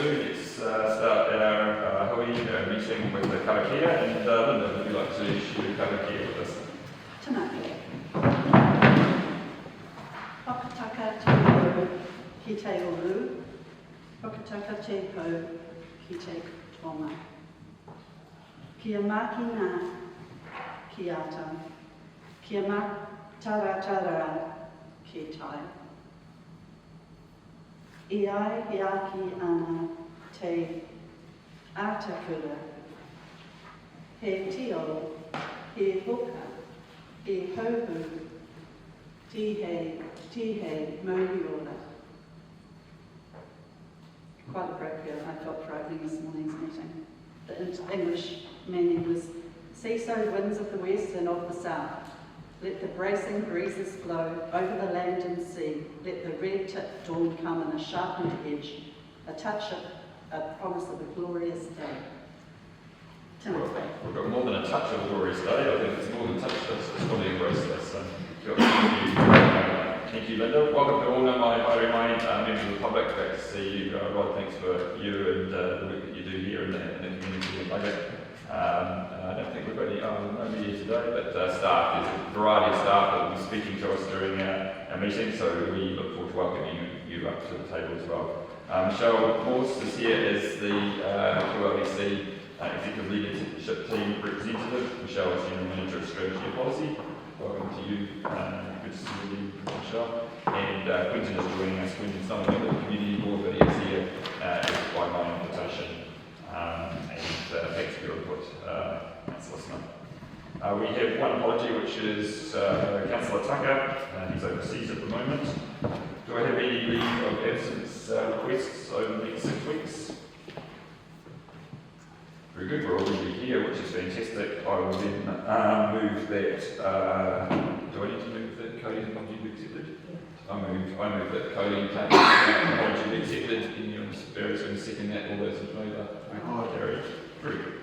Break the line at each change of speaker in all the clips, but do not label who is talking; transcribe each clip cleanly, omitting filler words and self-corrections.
do, let's start our hui meeting with the karakia, and Linda, would you like to share karakia with us?
Tanaki. Whakataka te uru ki te uru, whakataka te pou ki te tonga. Kia maki ngā ki ata, kia mātaratara ki tai. I ai he aki ana te atakura, he tio, he hoka, he hohu, tihe moriora. Quite appropriate, I felt, for opening this morning's meeting. The English meaning was, "Cease, O winds of the west and of the south. Let the bracing breezes blow over the land and sea. Let the red-tipped dawn come in a sharpened edge, a touch of a promise of a glorious day."
Well, we've got more than a touch of a glorious day. I think it's more than a touch. It's fully embraced us. Thank you, Linda. Welcome to all of my members of the public. Great to see you. Rod, thanks for you and the work that you do here in the community of Budget. I don't think we've got any nobody here today, but staff. There's a variety of staff that will be speaking to us during our meeting, so we look forward to welcoming you up to the table as well. Michelle Morse is here as the QLDC Executive Leadership Team Representative. Michelle is General Manager of Strategy and Policy. Welcome to you. Good to see you, Michelle. And Quentin is joining us. Quentin's not a member of the Community Board, but he is here by my invitation. And thanks for your input. Thanks, listener. We have one apology, which is Councillor Tucker. He's overseas at the moment. Do I have any leave of absence requests over the next 6 weeks? Very good, we're already here, which is fantastic. I will then move that. Do I need to move that Cody and apology be accepted? I move that Cody and apology be accepted. Anyone going to second that? All those in favour? Carried. Very good.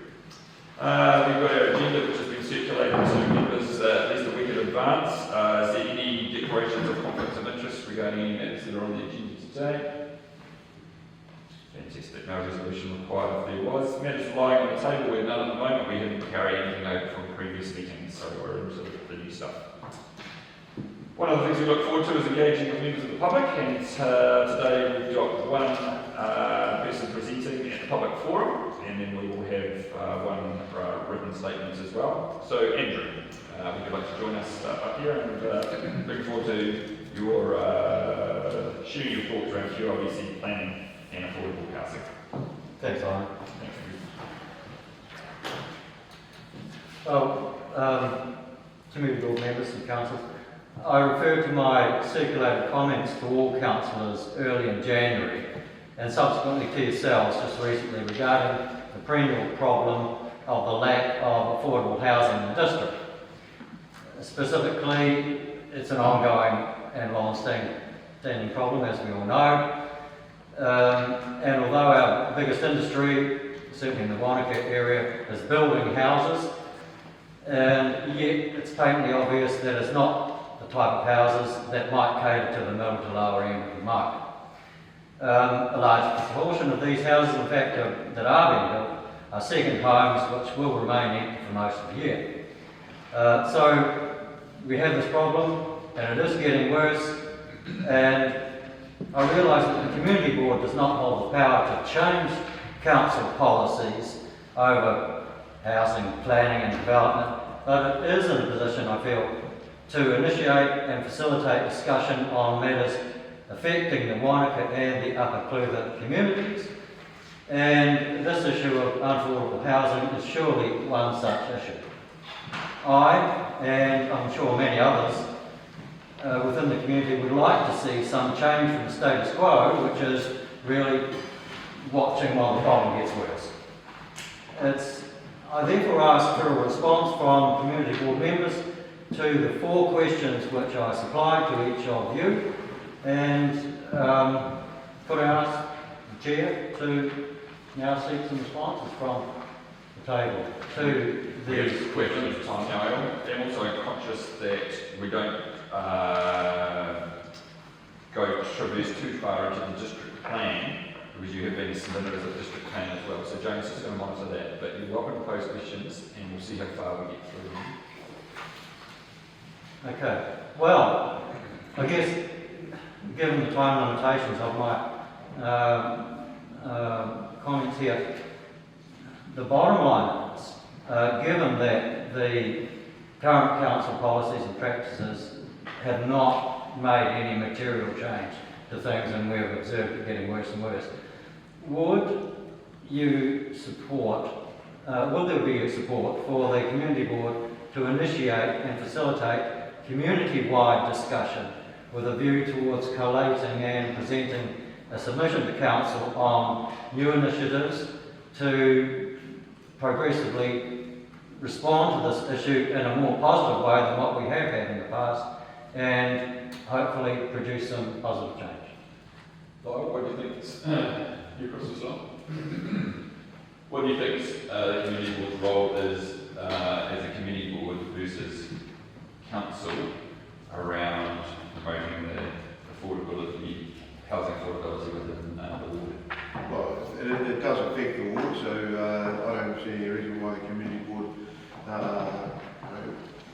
We've got our agenda, which has been circulated to members at least a week in advance. Is there any declarations of conflicts of interest regarding any matters that are on the agenda today? Fantastic. No resolution required if there was. Matters lying on the table, we're none at the moment. We didn't carry anything over from previous meetings, so we're into the new stuff. One of the things we look forward to is engaging with members of the public, and today we've got one person presenting at the public forum, and then we will have one written statement as well. So Andrew, would you like to join us up here, and looking forward to your sharing your thoughts around QLDC planning and affordable housing.
Thanks, Alan.
Thanks.
Well, Community Board members and council, I refer to my circulated comments to all councillors early in January and subsequently to yourselves just recently regarding the perennial problem of the lack of affordable housing in the district. Specifically, it's an ongoing and long-standing problem, as we all know. And although our biggest industry, certainly in the Wānaka area, is building houses, and yet it's patently obvious that it's not the type of houses that might cater to the middle to lower end of the market. A large proportion of these houses, in fact, that are being built are second homes which will remain empty for most of the year. So we have this problem, and it is getting worse, and I realise that the Community Board does not hold the power to change council policies over housing planning and development, but it is in a position, I feel, to initiate and facilitate discussion on matters affecting the Wānaka and the Upper Clutha communities. And this issue of unaffordable housing is surely one such issue. I, and I'm sure many others within the community, would like to see some change from the status quo, which is really watching while the problem gets worse. I therefore ask for a response from Community Board members to the 4 questions which I supplied to each of you, and could I ask the Chair to now seek some responses from the table to these questions.
Now, I am also conscious that we don't go traverse too far into the district plan because you have been submitted as a district plan as well. So James is going to monitor that, but you're welcome to pose questions and we'll see how far we get through them.
Okay, well, I guess given the time limitations of my comments here, the bottom line is, given that the current council policies and practices have not made any material change to things and we've observed it getting worse and worse, would you support, will there be support for the community board to initiate and facilitate community-wide discussion with a view towards collating and presenting a submission to council on new initiatives to progressively respond to this issue in a more positive way than what we have had in the past and hopefully produce some positive change?
Lyle, what do you think? You across as well? What do you think the community board's role is as a community board versus council around promoting the affordability, housing affordability within the ward?
Well, it does affect the ward, so I don't see any reason why the community board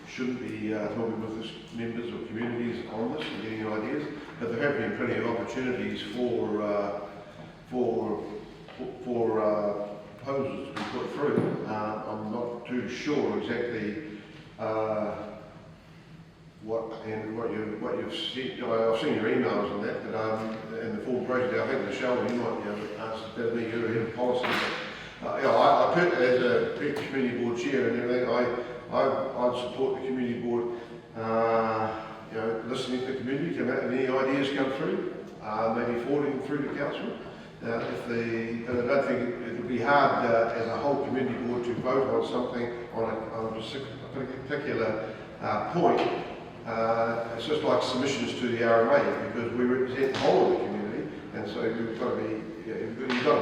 shouldn't be talking with the members of communities on this and getting ideas. But there have been plenty of opportunities for proposals to be put through. I'm not too sure exactly what you've said. I've seen your emails on that, but in the full project, I think Michelle, you might be able to answer better than me. You're in policy. But, you know, I put as a community board chair and everything, I'd support the community board. You know, listening to the community, come out and any ideas come through, maybe forwarding them through to council. But I don't think it would be hard as a whole community board to vote on something on a particular point. It's just like submissions to the RMA because we represent the whole of the community, and so you've got to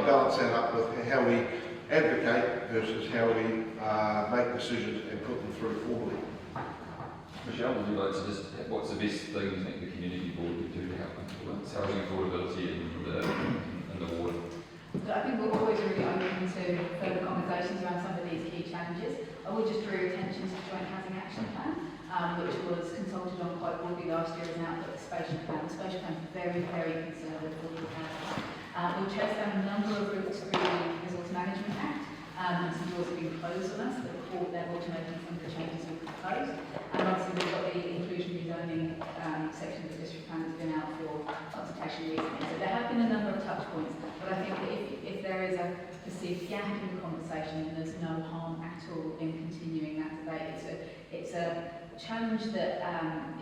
balance that up with how we advocate versus how we make decisions and put them through formally.
Michelle, would you like to just, what's the best thing you think the community board would do to help influence housing affordability in the ward?
So I think we're always really open to further conversations around some of these key challenges. I would just draw your attention to the Joint Housing Action Plan, which was consulted on quite broadly last year as an output of the spatial plan. The spatial plan is very, very conservative for the housing. We'll chase down a number of routes through the Resource Management Act, and some doors have been closed on us, but the court level to making some of the changes we've proposed. And obviously we've got the inclusionary zoning section of the district plan that's been out for consultation recently. So there have been a number of touch points, but I think that if there is a perceived gap in the conversation, then there's no harm at all in continuing that debate. It's a challenge that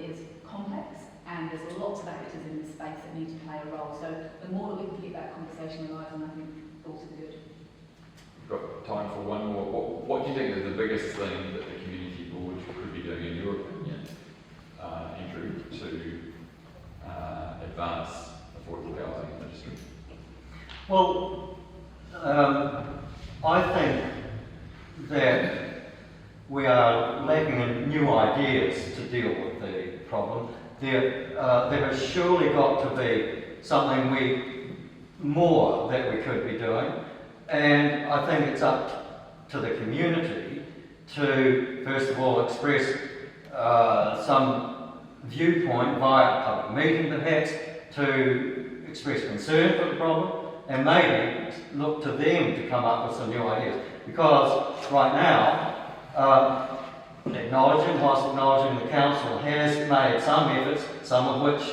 is complex, and there's lots of actors in this space that need to play a role. So the more that we can keep that conversation alive, and I think thoughts are good.
We've got time for one more. What do you think is the biggest thing that the community board could be doing, in your opinion, Andrew, to advance affordable housing in the district?
Well, I think that we are lacking in new ideas to deal with the problem. There has surely got to be something more that we could be doing, and I think it's up to the community to first of all express some viewpoint via public meeting perhaps, to express concern for the problem, and maybe look to them to come up with some new ideas. Because right now, whilst acknowledging the council has made some efforts, some of which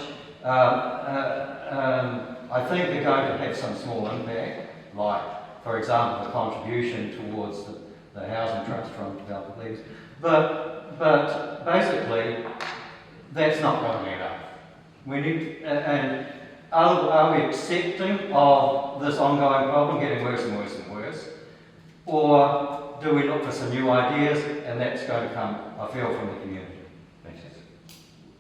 I think are going to have some small impact, like, for example, the contribution towards the housing trust from developer leagues. But basically, that's not going to be enough. We need, and are we accepting of this ongoing problem getting worse and worse and worse? Or do we look for some new ideas, and that's going to come, I feel, from the community?
Thanks.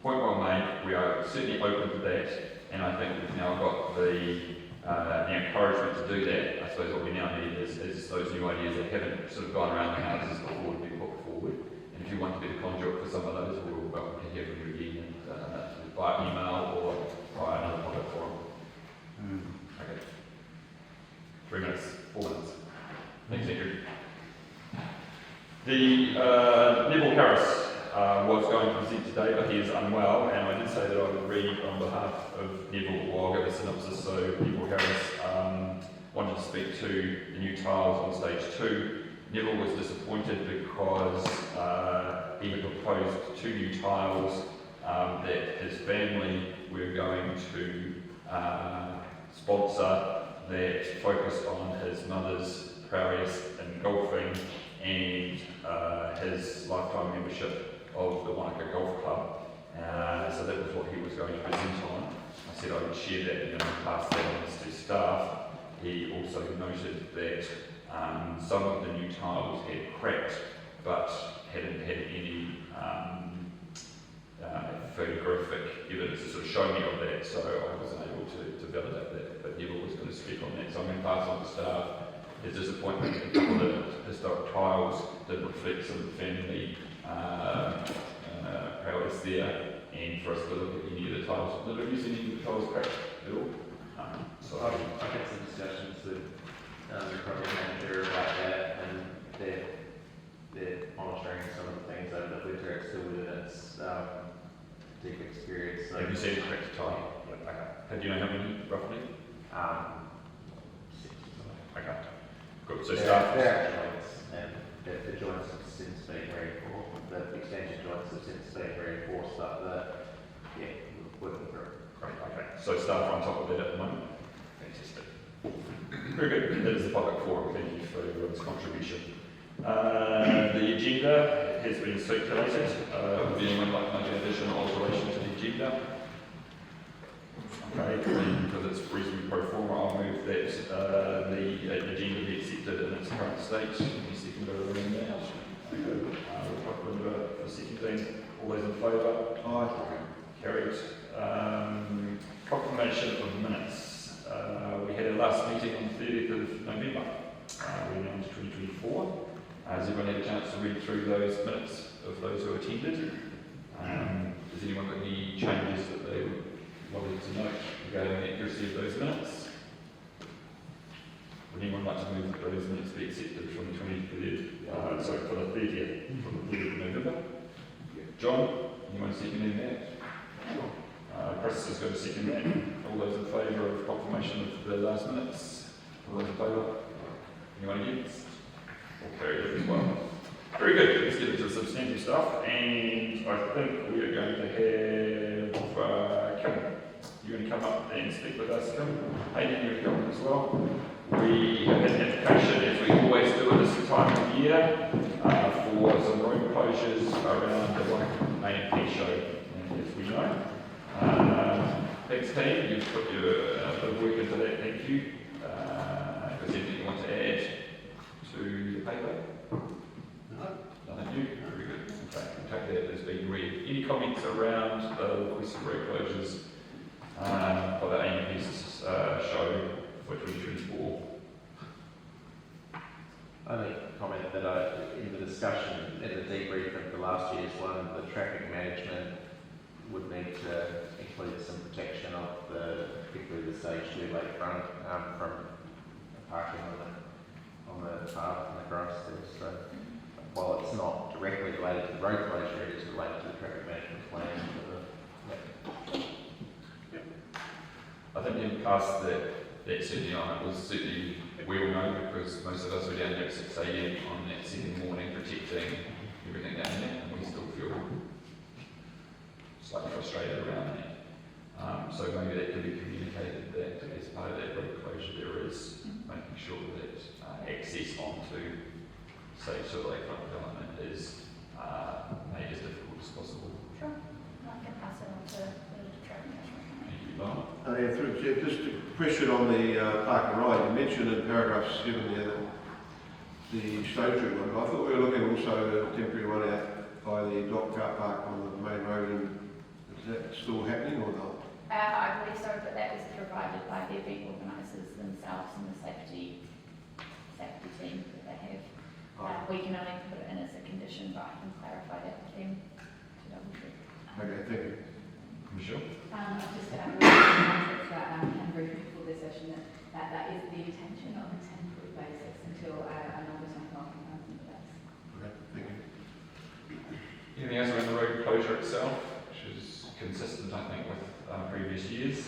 Point well made. We are certainly open to that, and I think we've now got the encouragement to do that. I suppose what we now need is those new ideas that haven't sort of gone around the houses before to be put forward. And if you want to be the conduit for some of those, we're welcome to hear from you again via email or via another public forum. Okay. 3 minutes, 4 minutes. Thanks, Andrew. The Neville Harris was going to present today, but he is unwell, and I did say that I would read on behalf of Neville, or I'll give a synopsis. So Neville Harris wanted to speak to the new tiles on stage 2. Neville was disappointed because he had proposed 2 new tiles that his family were going to sponsor, that focused on his mother's prowess in golfing and his lifetime membership of the Wānaka Golf Club. So that was what he was going to present on. I said I would share that and then pass that on to staff. He also noted that some of the new tiles had cracked but hadn't had any photographic evidence to sort of show me of that, so I wasn't able to validate that, but Neville was going to speak on that. So I'm going to pass on to staff his disappointment that a couple of the historic tiles did reflect some family prowess there, and for us to look at any of the tiles. Did I use any of the tiles cracked at all? So
I've had some discussions with the project manager about that, and they're monitoring some of the things over the winter. It's still within its deep experience. So
have you seen a cracked tile? Okay. Do you know how many roughly? Okay. Good. So staff.
They're joints, and the joints have since been reinforced. The extension joints have since been reinforced, but we're working through it.
Great. Okay. So staff are on top of that at the moment. Fantastic. Very good. That is the public forum. Thank you for this contribution. The agenda has been circulated. Would anyone like to make an additional alteration to the agenda? Okay, and because it's reasonably pro forma, I'll move that the agenda be accepted in its current state. Any second around that? Okay, we'll put Linda for seconding. All those in favour? Aye. Carried. Confirmation of minutes. We had our last meeting on the 30th of November. We're now into 2024. Has everyone had a chance to read through those minutes of those who attended? Has anyone got any changes that they wanted to note regarding the accuracy of those minutes? Would anyone like to move that those minutes be accepted from the 23rd, for the 30th, from the 30th of November? John, anyone seconding that? Chris is going to second that. All those in favour of confirmation of the last minutes? All those in favour? Anyone against? All carried as well. Very good. Let's get into the substantive stuff, and I think we are going to have Kim. You're going to come up and speak with us, Kim. Hayden, you're going to come as well. We have an application, as we always do at this time of year, for some road closures around the Wānaka A&P show, as we know. Thanks, team. You've put your bit of work into that. Thank you. Is there anything you want to add to the paper? No. Nothing new? Very good. Okay, we'll take that as being read. Any comments around the request of road closures for the A&P show for 2024?
I think comment that in the discussion, in the debrief of the last year's one, the traffic management would need to include some protection of particularly the stage 2 lakefront from parking on the path and the grass there. So while it's not directly related to the road closure, it is related to the traffic management plan.
I think in the past that certainly was certainly we all know, because most of us were down there at 6 a.m. on that second morning protecting everything down there, and we still feel slightly frustrated around that. So maybe that can be communicated that as part of that road closure there is making sure that access onto, say, sort of lakefront development is made as difficult as possible.
Sure. I can pass it on to the traffic management.
Thank you, Lana.
Through Jeff, just a question on the park and ride. You mentioned in paragraph 7 there that the Stone Street one. I thought we were looking also at a temporary one out by the dock car park on the main road. And is that still happening or not?
I believe so, but that was provided by the event organisers themselves and the safety team that they have. We can only put it in as a condition, but I can clarify that with them to double check.
Okay, thank you.
Michelle?
I've just got a briefing before this session that that is the intention on a temporary basis until a longer-term parking plan's in place.
Okay, thank you.
Anything else around the road closure itself, which is consistent, I think, with previous years?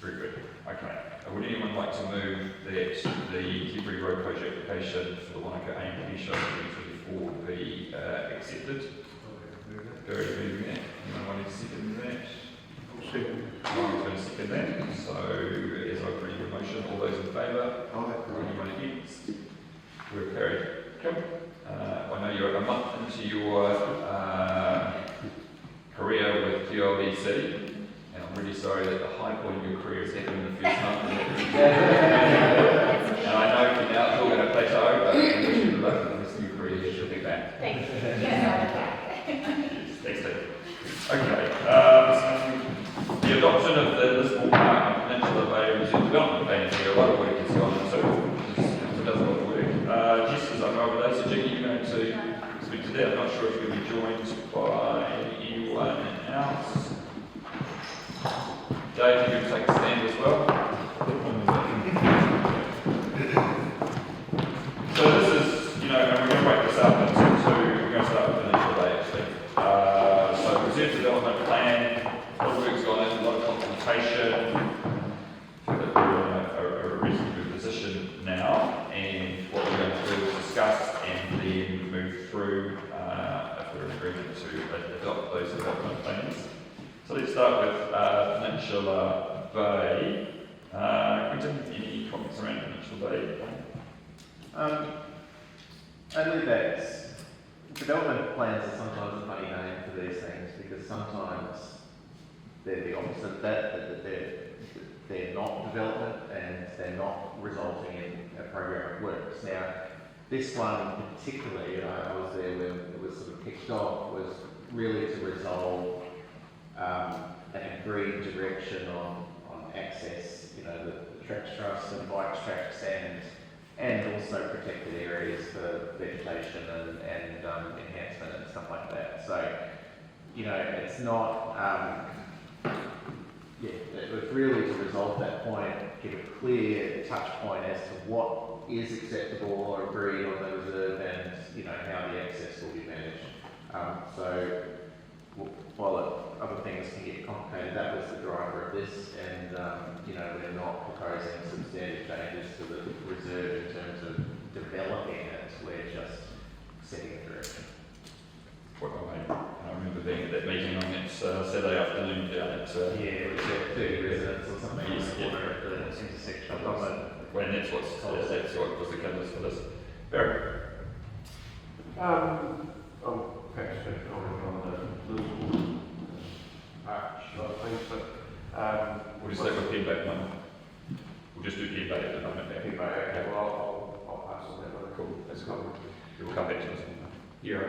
Very good. Okay. Would anyone like to move that the temporary road closure application for the Wānaka A&P show 2024 be accepted? Very moving that. Anyone want to second that?
Second.
I'm going to second that. So, as I've read the motion, all those in favour? Anyone against? We're carried. Okay. I know you're a month into your career with QLDC, and I'm really sorry that the high point of your career is happening in the first month. And I know for now it's all going to plateau, but I wish you luck in the rest of your career. You should be back.
Thank you.
Thanks, Steve. Okay. The adoption of the Lismore Park and Peninsula Bay Reserve Development Plan is a lot of work has gone into it. It does a lot of work. Jess is over today, so Jackie, you're going to speak to that. I'm not sure if you're going to be joined by anyone else. Dave, you can take a stand as well. So this is, and we're going to break this up into two. We're going to start with Peninsula Bay actually. So Reserve Development Plan, a lot of work's gone in, a lot of consultation. I think that we're in a reasonably good position now, and what we're going to do is discuss and then move through if we're in agreement to adopt those development plans. So let's start with Peninsula Bay. Quentin, any comments around Peninsula Bay?
Only that development plans are sometimes a funny name for these things, because sometimes they're the opposite of that they're not development and they're not resulting in a program of works. Now, this one particularly, I was there when it was sort of kicked off, was really to resolve an agreed direction on access, the tracks trust and bike tracks and also protected areas for vegetation and enhancement and stuff like that. So, it's not, it was really to resolve that point, give a clear touch point as to what is acceptable or agreed on the reserve and, how the access will be managed. So, while other things can get complicated, that was the driver of this, and we're not proposing substantive changes to the reserve in terms of developing it, we're just setting a direction.
I remember being at that meeting on that Saturday afternoon down at...
it was at 30 residents or something,
yes,
at the intersection.
When that's what was the catalyst for this. Barry?
I'm perhaps going to comment on the Lismore Park side of things, but
We'll just take a feedback one. We'll just do feedback at the moment.
okay, well, I'll pass on that one.
Cool, that's cool. We'll come back to this one.
Yeah,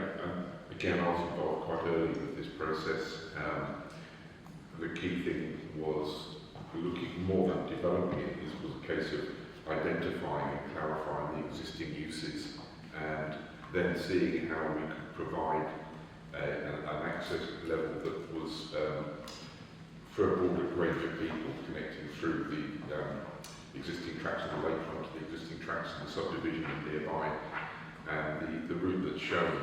again, I was involved quite early with this process. The key thing was looking more than developing it. This was a case of identifying and clarifying the existing uses and then seeing how we could provide an access level that was for a broader range of people connecting through the existing tracks on the lakefront to the existing tracks and the subdivision nearby. And the route that's shown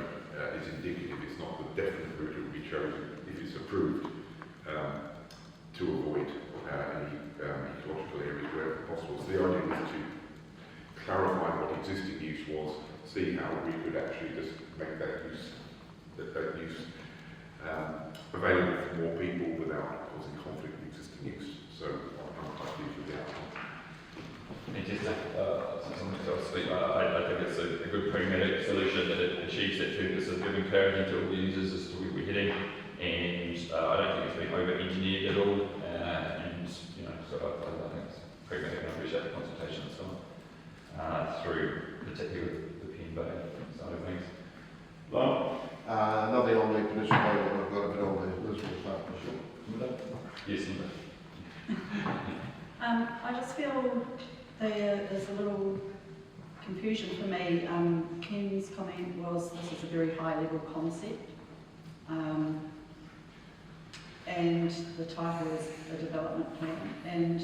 is indicative. It's not the definite route that will be chosen if it's approved to avoid any ecological areas wherever possible. So the idea was to clarify what existing use was, see how we could actually just make that use available for more people without causing conflict with existing use. So I'm quite pleased with the outcome.
Fantastic. Something else to speak about. I think it's a good pragmatic solution that it achieves that purpose of giving clarity to all the users as to where we're heading, and I don't think it's been over-engineered at all. So I think it's pragmatic, and I appreciate the consultation that's gone through, particularly the Penn Bay side of things. Well,
Nothing on the Peninsula Bay, but I've got a bit on the Lismore Park for sure.
yes, Linda.
I just feel there's a little confusion for me. Ken's comment was this is a very high level concept, and the title is a development plan, and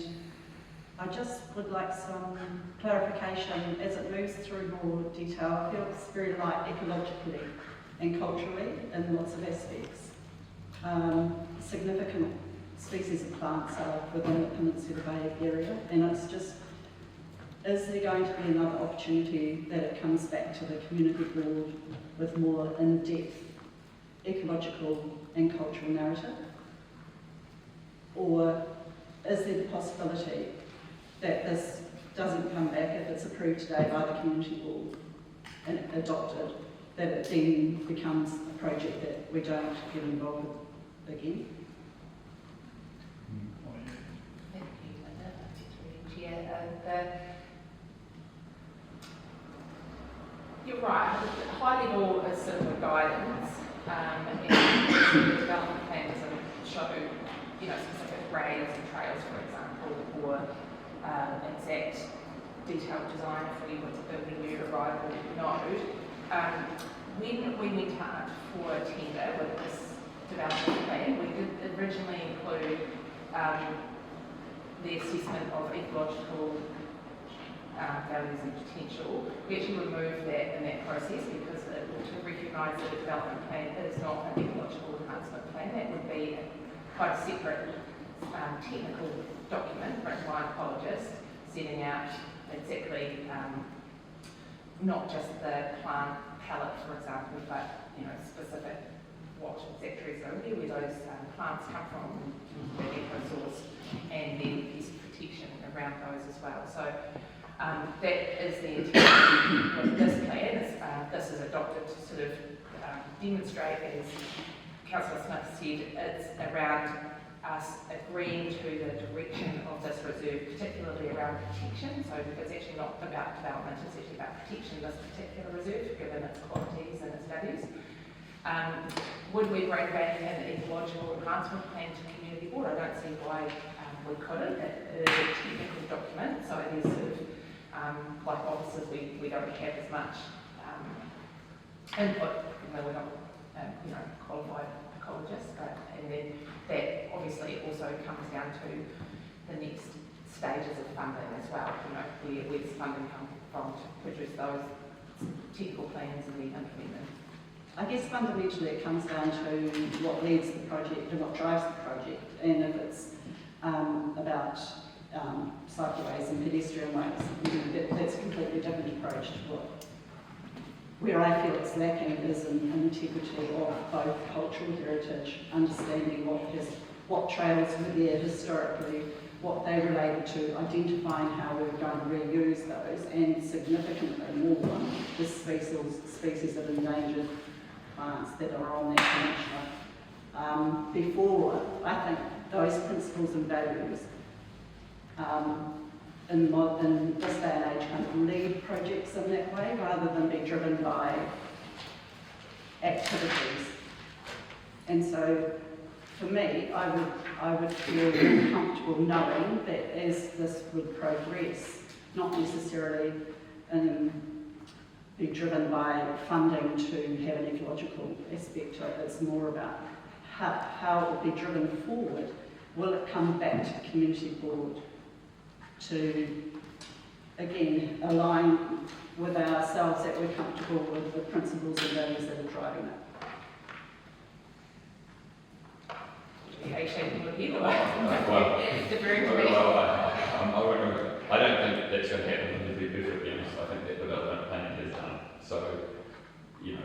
I just would like some clarification as it moves through more detail. It feels very light ecologically and culturally in lots of aspects. Significant species of plants are within the Peninsula Bay area, and it's just, is there going to be another opportunity that it comes back to the community board with more in-depth ecological and cultural narrative? Or is there the possibility that this doesn't come back if it's approved today by the community board and adopted, that it then becomes a project that we don't get involved with again?
Thank you, Chair. You're right, high level is sort of a guidance, and the development plan doesn't show, specific grades and trails, for example, or exact detailed design if we were to build a new arrival node. When we went out for a tender with this development plan, we did originally include the assessment of ecological values and potential. We actually removed that in that process because to recognise that a development plan is not an ecological enhancement plan. That would be quite a separate technical document written by an ecologist setting out exactly not just the plant palette, for example, but specific what exact trees are there, where those plants come from, the eco-source, and then piece of protection around those as well. So that is the intention with this plan. This is adopted to sort of demonstrate, as Councillor Smith said, it's around us agreeing to the direction of this reserve, particularly around protection. So it's actually not about development, it's actually about protection of this particular reserve, given its qualities and its values. Would we bring back an ecological enhancement plan to community board? I don't see why we couldn't. It is a technical document, so it is sort of like officers, we don't have as much input, even though we're not qualified ecologists, and then that obviously also comes down to the next stages of funding as well. Where does funding come from to produce those technical plans and then implement them?
I guess fundamentally it comes down to what leads the project and what drives the project, and if it's about cycleways and pedestrian ways, that's a completely different approach to where I feel it's lacking is an integrity of both cultural heritage, understanding what trails were there historically, what they related to, identifying how we were going to reuse those, and significantly more the species of endangered plants that are on that peninsula. Before, I think those principles and values in this day and age kind of lead projects in that way rather than be driven by activities. And so for me, I would feel comfortable knowing that as this would progress, not necessarily be driven by funding to have an ecological aspect to it. It's more about how it will be driven forward. Will it come back to the community board to, again, align with ourselves that we're comfortable with the principles and values that are driving it?
I don't think that's going to happen, to be perfectly honest. I think that development plan is done. So, you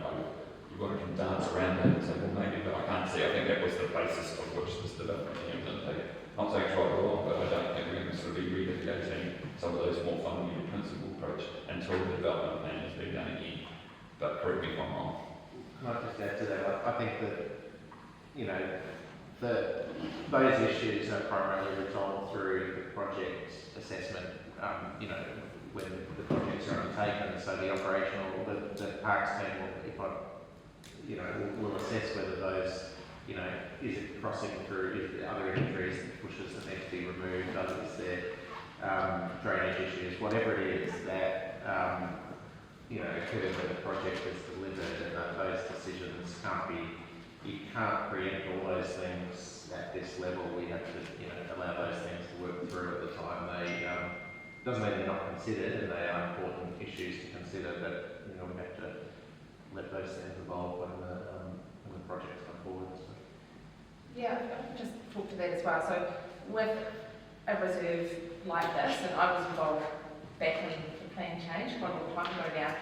want to dance around that and say, well, maybe, but I can't see. I think that was the basis of which this development plan was undertaken. Not saying it's right or wrong, but I don't think we're going to sort of be relitigating some of those more fundamental principle approach until the development plan has been done again. But correct me if I'm wrong.
Can I just add to that? I think that, those issues are primarily resolved through the project assessment, when the projects are undertaken. So the operational, the parks team will assess whether those, is it crossing through, is there other injuries, bushes that need to be removed, is there drainage issues, whatever it is that, occurs when the project is delivered, and those decisions can't be you can't preempt all those things at this level. We have to, allow those things to work through at the time. They doesn't mean they're not considered, and they are important issues to consider, but we have to let those things evolve when the projects come forward. So.
Yeah, I can just talk to that as well. So with a reserve like this, and I was involved back in the plan change quite a long time ago now,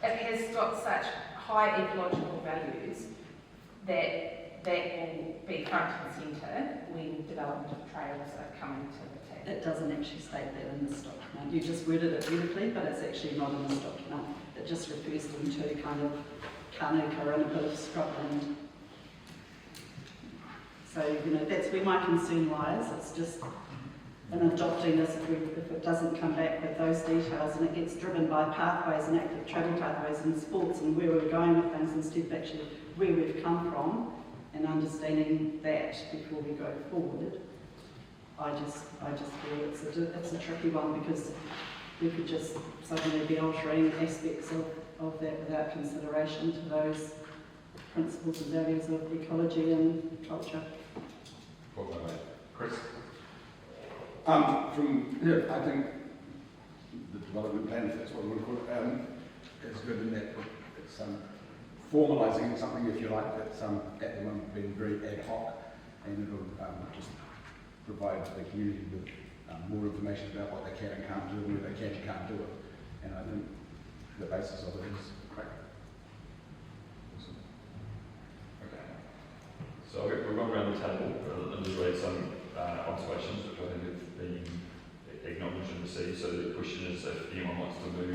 it has got such high ecological values that will be front and centre when development of trails are coming to the tap.
It doesn't actually state that in this document. You just worded it beautifully, but it's actually not in this document. It just refers them to kind of Wānaka and a bit of scrubland. So, that's where my concern lies. It's just in adopting this, if it doesn't come back with those details and it gets driven by pathways and active travel pathways and sports and where we're going with things instead of actually where we've come from and understanding that before we go forward, I just feel it's a tricky one, because we could just suddenly be altering aspects of that without consideration to those principles and values of ecology and culture.
Chris?
I think the development plan, if that's what we want to call it, is good in that it's formalising something, if you like, that's at the moment being very ad hoc, and it'll just provide the community with more information about what they can and can't do and where they can and can't do it. And I think the basis of it is great. Awesome.
Okay. So we've gone around the table and there's already some observations which I think have been acknowledged and received. So the question is if anyone wants to move a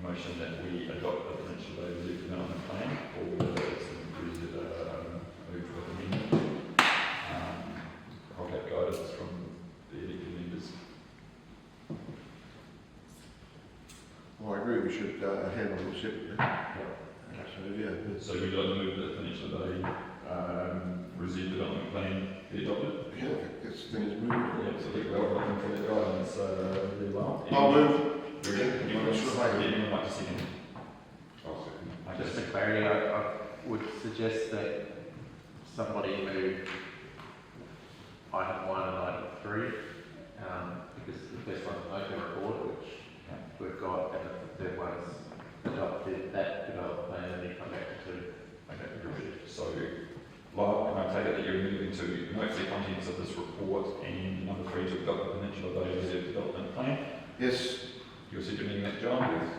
motion that we adopt the Peninsula Bay Reserve Development Plan, or whether it's move with amendment. I'll get guidance from the elected members.
Well, I agree we should handle them separately.
So we'd like to move the Peninsula Bay Reserve Development Plan be adopted?
Yeah, this thing is moving.
Yeah, absolutely. Well, welcome for the guidance really well.
I'll move.
Anyone like to see him?
Just for clarity, I would suggest that somebody move item 1 and item 3, because the first one's an open report, which we've got, and the third one's adopted that development plan, and then come back to 2.
Okay, good. So, Lyle, can I take it that you're moving to note the contents of this report and number 3 to adopt the Peninsula Bay Reserve Development Plan?
Yes.
You're seconding that, John? Yes.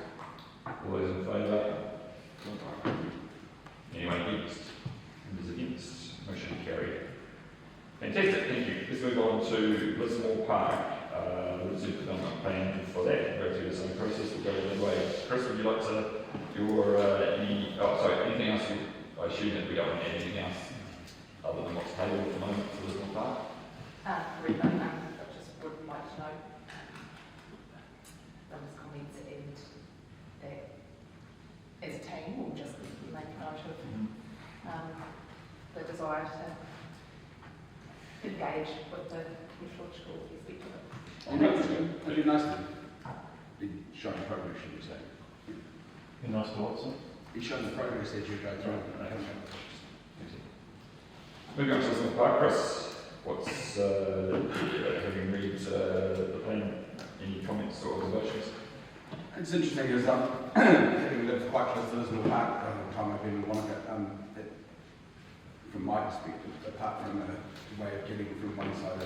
All those in favour? Anyone against? Members against? Motion carried. Fantastic, thank you. Let's move on to Lismore Park, the Reserve Development Plan for that. We'll go through the same process, we'll go the way. Chris, would you like to do anything else? I assume that we don't want anything else other than what's tabled at the moment for Lismore Park?
Really, I just would like to know those comments and that as a team we'll just make note of the desire to engage with the ecological aspect of it.
It'd be nice to be showing progress, should we say.
Be nice to what, sir?
Be showing the progress as you go through.
Moving on to Lismore Park, Chris, what's, having read the plan, any comments or observations?
It's interesting because having lived quite close to Lismore Park the time I've been in Wānaka, from my perspective, apart from the way of getting from one side of,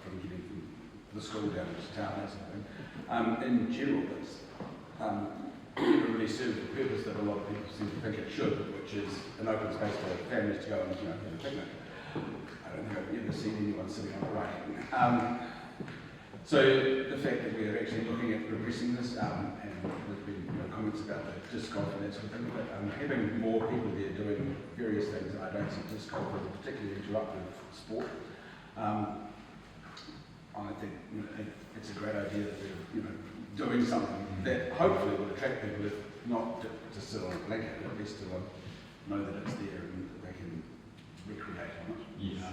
from getting from the school down to town, that sort of thing, in general, it's never really served the purpose that a lot of people seem to think it should, which is an open space for families to go and have a picnic. I don't think I've ever seen anyone sitting on a rain. So the fact that we are actually looking at progressing this, and there's been comments about the disc golf and that sort of thing, but having more people there doing various things, and I don't see disc golf as a particularly interruptive sport. I think it's a great idea that we're doing something that hopefully will attract people, if not to sit on a blanket, at least to know that it's there and that they can recreate on it.
Yes.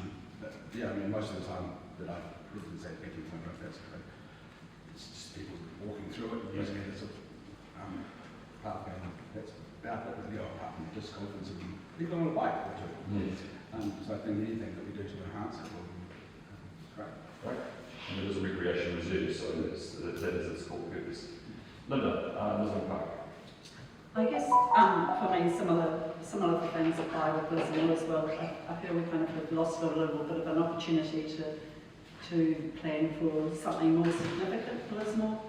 But yeah, I mean, most of the time that I've lived in St. Becky, I don't know if that's correct, it's just people walking through it, using it as a pathway, and that's about it, really, apart from disc golf and some people on a bike or two.
Yes.
So I think anything that we do to enhance it will be great.
Right. And it is a recreation reserve, so that is its core purpose. Linda, Lismore Park.
I guess for me, similar things apply with Lismore as well. I feel we kind of have lost a little bit of an opportunity to plan for something more significant for Lismore.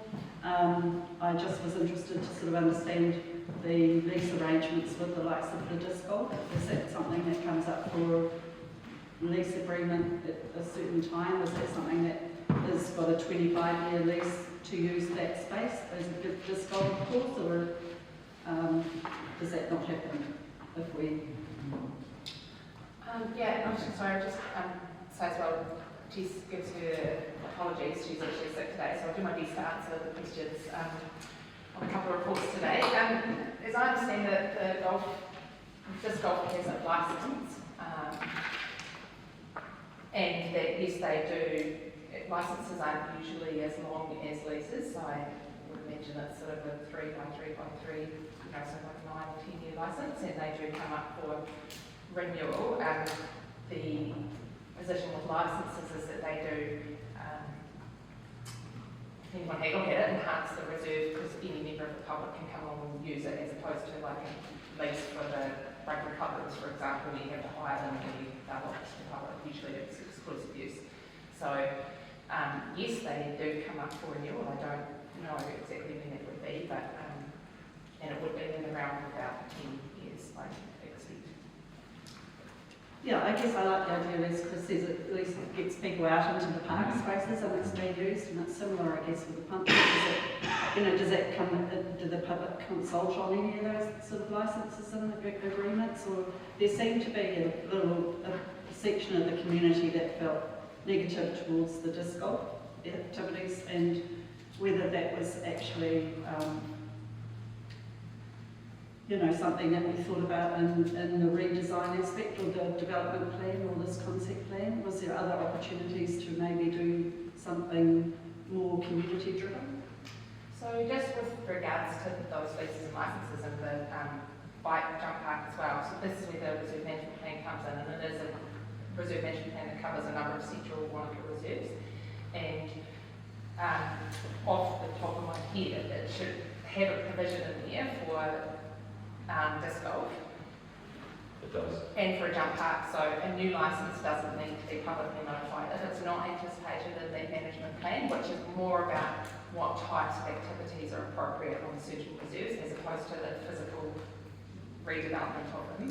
I just was interested to sort of understand the lease arrangements with the likes of the disc golf. Is that something that comes up for lease agreement at a certain time? Is that something that has got a 25-year lease to use that space as a disc golf course, or does that not happen if we?
Yeah, I'm just sorry, just say as well, Jess gives her apologies, she's actually sick today, so I'll do my best to answer the questions on a couple of reports today. As I understand it, disc golf has a licence, and that yes, they do, licences aren't usually as long as leases, so I would imagine it's sort of a 3 by 3 by 3, so like a 9 or 10 year licence, and they do come up for renewal. The position with licences is that they do, depending on how you look at it, enhance the reserve, because any member of the public can come along and use it, as opposed to like a lease for the rugby clubs, for example, where you have to hire them and you double it to the public, usually it's exclusive use. So yes, they do come up for renewal. I don't know exactly when it would be, but and it would be in around about 10 years, I expect.
Yeah, I guess I like the idea is because at least it gets people out into the park spaces and it's being used, and it's similar, I guess, with the pump. Does that come? Do the public consult on any of those sort of licences and agreements, or there seemed to be a section of the community that felt negative towards the disc golf activities, and whether that was actually something that we thought about in the redesign aspect or the development plan or this concept plan. Was there other opportunities to maybe do something more community driven?
So just with regards to those leases and licences and the bike jump park as well, so this is where the reserve management plan comes in, and it is a reserve management plan that covers a number of central Wānaka reserves, and off the top of my head it should have a provision in there for disc golf.
It does.
And for a jump park, so a new licence doesn't need to be publicly notified if it's not anticipated in the management plan, which is more about what types of activities are appropriate on certain reserves as opposed to the physical redevelopment of them.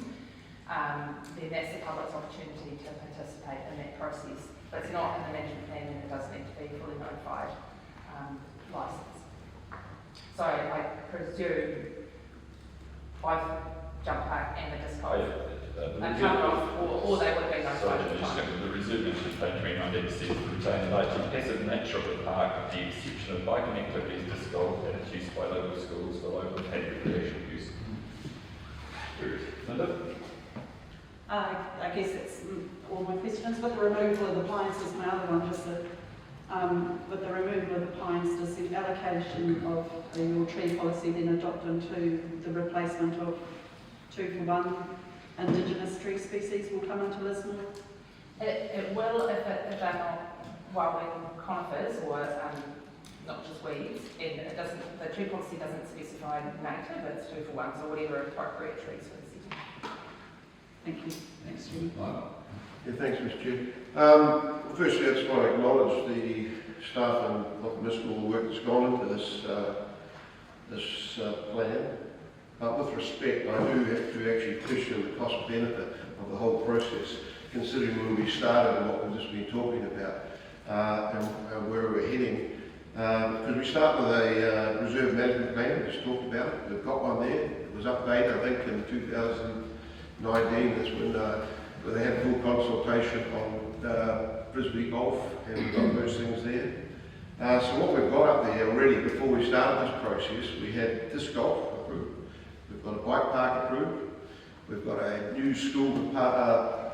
Then that's the public's opportunity to participate in that process. But it's not in the management plan, and it does need to be fully notified licence. So I presume both jump park and the disc golf are covered off, or they would be notified at the time.
The reserve management plan 29 says to retain the passive nature of the park with the exception of biking activities, disc golf, and its use by local schools for local and recreational use. Linda?
I guess that's all my questions. With the removal of the pines is my other one. Just with the removal of the pines, does the allocation of your tree policy then adopt into the replacement of 2-for-1 indigenous tree species will come into Lismore?
It will if they're not wild conifers or not just weeds, and it doesn't. The tree policy doesn't specify native; it's 2-for-1, so whatever appropriate trees for the season.
Thank you.
Thanks, Julie.
Yeah, thanks, Mr. Chair. Firstly, I just want to acknowledge the staff and all the work that's gone into this plan. With respect, I do have to actually question the cost benefit of the whole process, considering when we started and what we've just been talking about and where we're heading. Because we start with a reserve management plan, just talked about it. We've got one there. It was updated, I think, in 2019. That's when they had full consultation on frisbee golf and we've got those things there. So what we've got up there already, before we started this process, we had disc golf approved. We've got a bike park approved. We've got a new school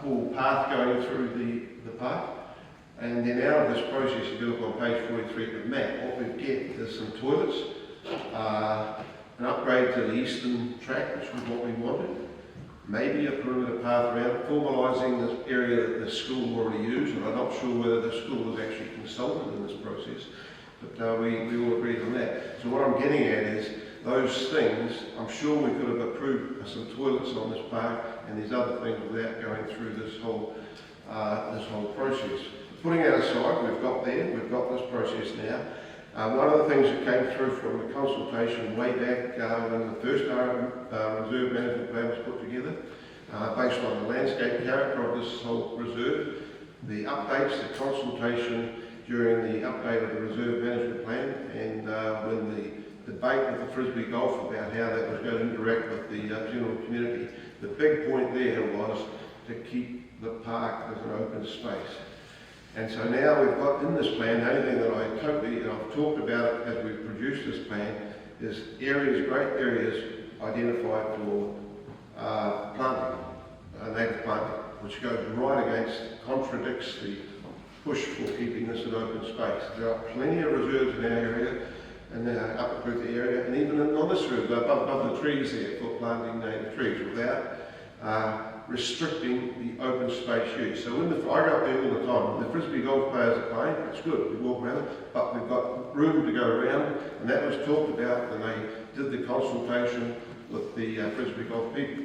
pool path going through the park. And then out of this process, if you look on page 43 of the map, what we get is some toilets, an upgrade to the eastern track, which was what we wanted. maybe a perimeter path around, formalising this area that the school already used, and I'm not sure whether the school was actually consulted in this process, but we all agreed on that. So what I'm getting at is those things, I'm sure we could have approved some toilets on this park and these other things without going through this whole process. Putting that aside, we've got this process now. One of the things that came through from the consultation way back when the first reserve management plan was put together, based on the landscape character of this whole reserve, the updates, the consultation during the update of the reserve management plan, and when the debate with the Frisbee Golf about how that was going to interact with the general community, the big point there was to keep the park as an open space. And so now we've got in this plan, the only thing that I've talked about it as we've produced this plan, is areas, great areas identified for planting, native planting, which goes right against, contradicts the push for keeping this an open space. There are plenty of reserves in our area, in the Upper Clutha area, and even on this reserve, above the trees there, for planting native trees, without restricting the open space use. So I go up there all the time, when the Frisbee golf players are playing, it's good, we walk around, but we've got room to go around, and that was talked about when they did the consultation with the Frisbee golf people.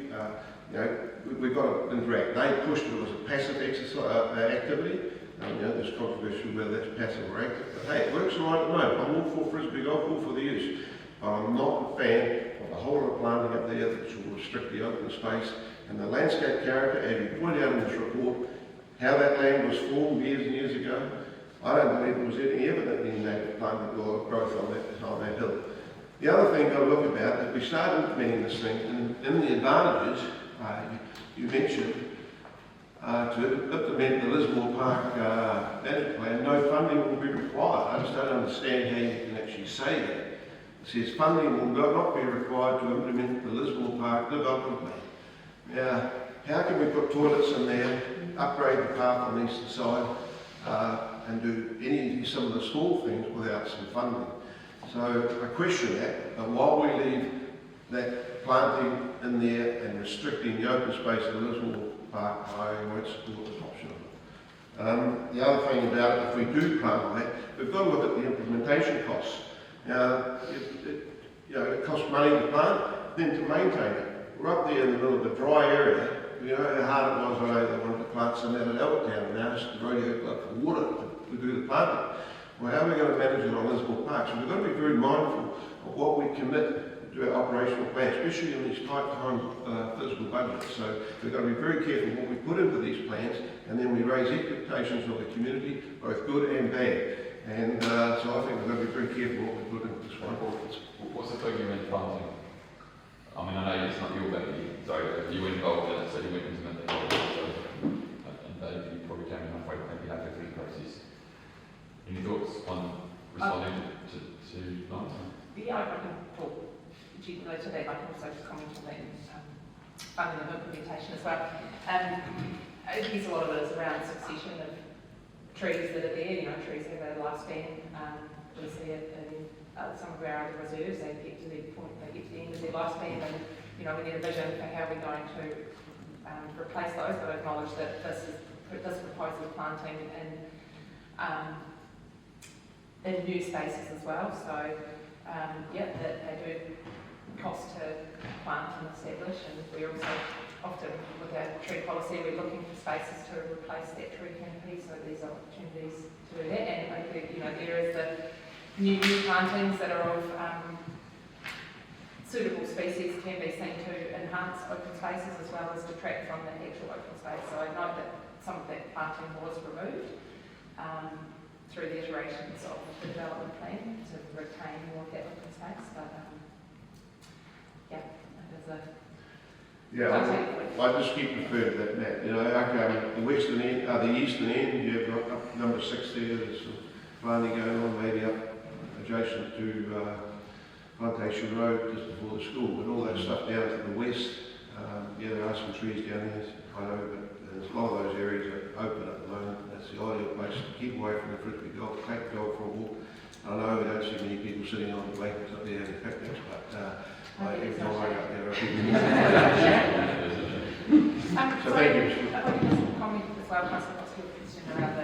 We've got to interact. They pushed it as a passive exercise, activity. There's controversy whether that's passive or active, but hey, it works right at the moment. I'm all for Frisbee golf, all for the use. But I'm not a fan of the whole of planting up there that will restrict the open space. And the landscape character, as you point out in this report, how that land was formed years and years ago, I don't believe there was any evident in native planting or growth on that hill. The other thing I've got to look about is we start implementing this thing, and in the advantages, you mentioned, to implement the Lismore Park management plan, no funding will be required. I just don't understand how you can actually say that. It says funding will not be required to implement the Lismore Park development plan. Now, how can we put toilets in there, upgrade the park on the eastern side, and do some of the small things without some funding? So I question that, but while we leave that planting in there and restricting the open space of the Lismore Park, I won't support this option of it. The other thing about it, if we do plant on that, we've got to look at the implementation costs. Now, it costs money to plant, then to maintain it. We're up there in the middle of a dry area. You know how hard it was when they wanted to plant some out at Albertown, and asked the rodeo club for water to do the planting. Well, how are we going to manage it on Lismore Park? So we've got to be very mindful of what we commit to our operational plan, especially in these tight time physical budgets. So we've got to be very careful what we put into these plans, and then we raise expectations of the community, both good and bad. And so I think we've got to be very careful what we put into this one.
What's the figure in planting? I mean, I know it's not your baby, so you were involved in it, so you went into it, and Dave, you probably came in halfway, maybe halfway through the process. Any thoughts on responding to Nigel?
Yeah, I can talk generally to that. I can also comment on that funding of implementation as well. I guess a lot of it is around succession of trees that are there. Trees have a lifespan. We see it in some of our other reserves. They get to the point, they get to the end of their lifespan, and we need a vision for how we're going to replace those. But acknowledge that this proposal planting in new spaces as well. So that they do cost to plant and establish, and we're also often with our tree policy we're looking for spaces to replace that tree canopy. So there's opportunities to do that, and I think there is the new plantings that are of suitable species can be seen to enhance open spaces as well as detract from the actual open space. So I note that some of that planting was removed through the iterations of the development plan to retain more of that open space. But
I just keep referring to that map. The western end, the eastern end, you've got up number 6 there. There's some planting going on, maybe up adjacent to Plantation Road, just before the school, but all that stuff down to the west. There are some trees down there, I know, but there's a lot of those areas are open at the moment. That's the ideal place to keep away from the Frisbee golf, take the dog for a walk. I know we don't see many people sitting on the blankets up there having picnics, but I think it's all right up there. So thank you.
If I could just comment as well, Councillor, what's your question around the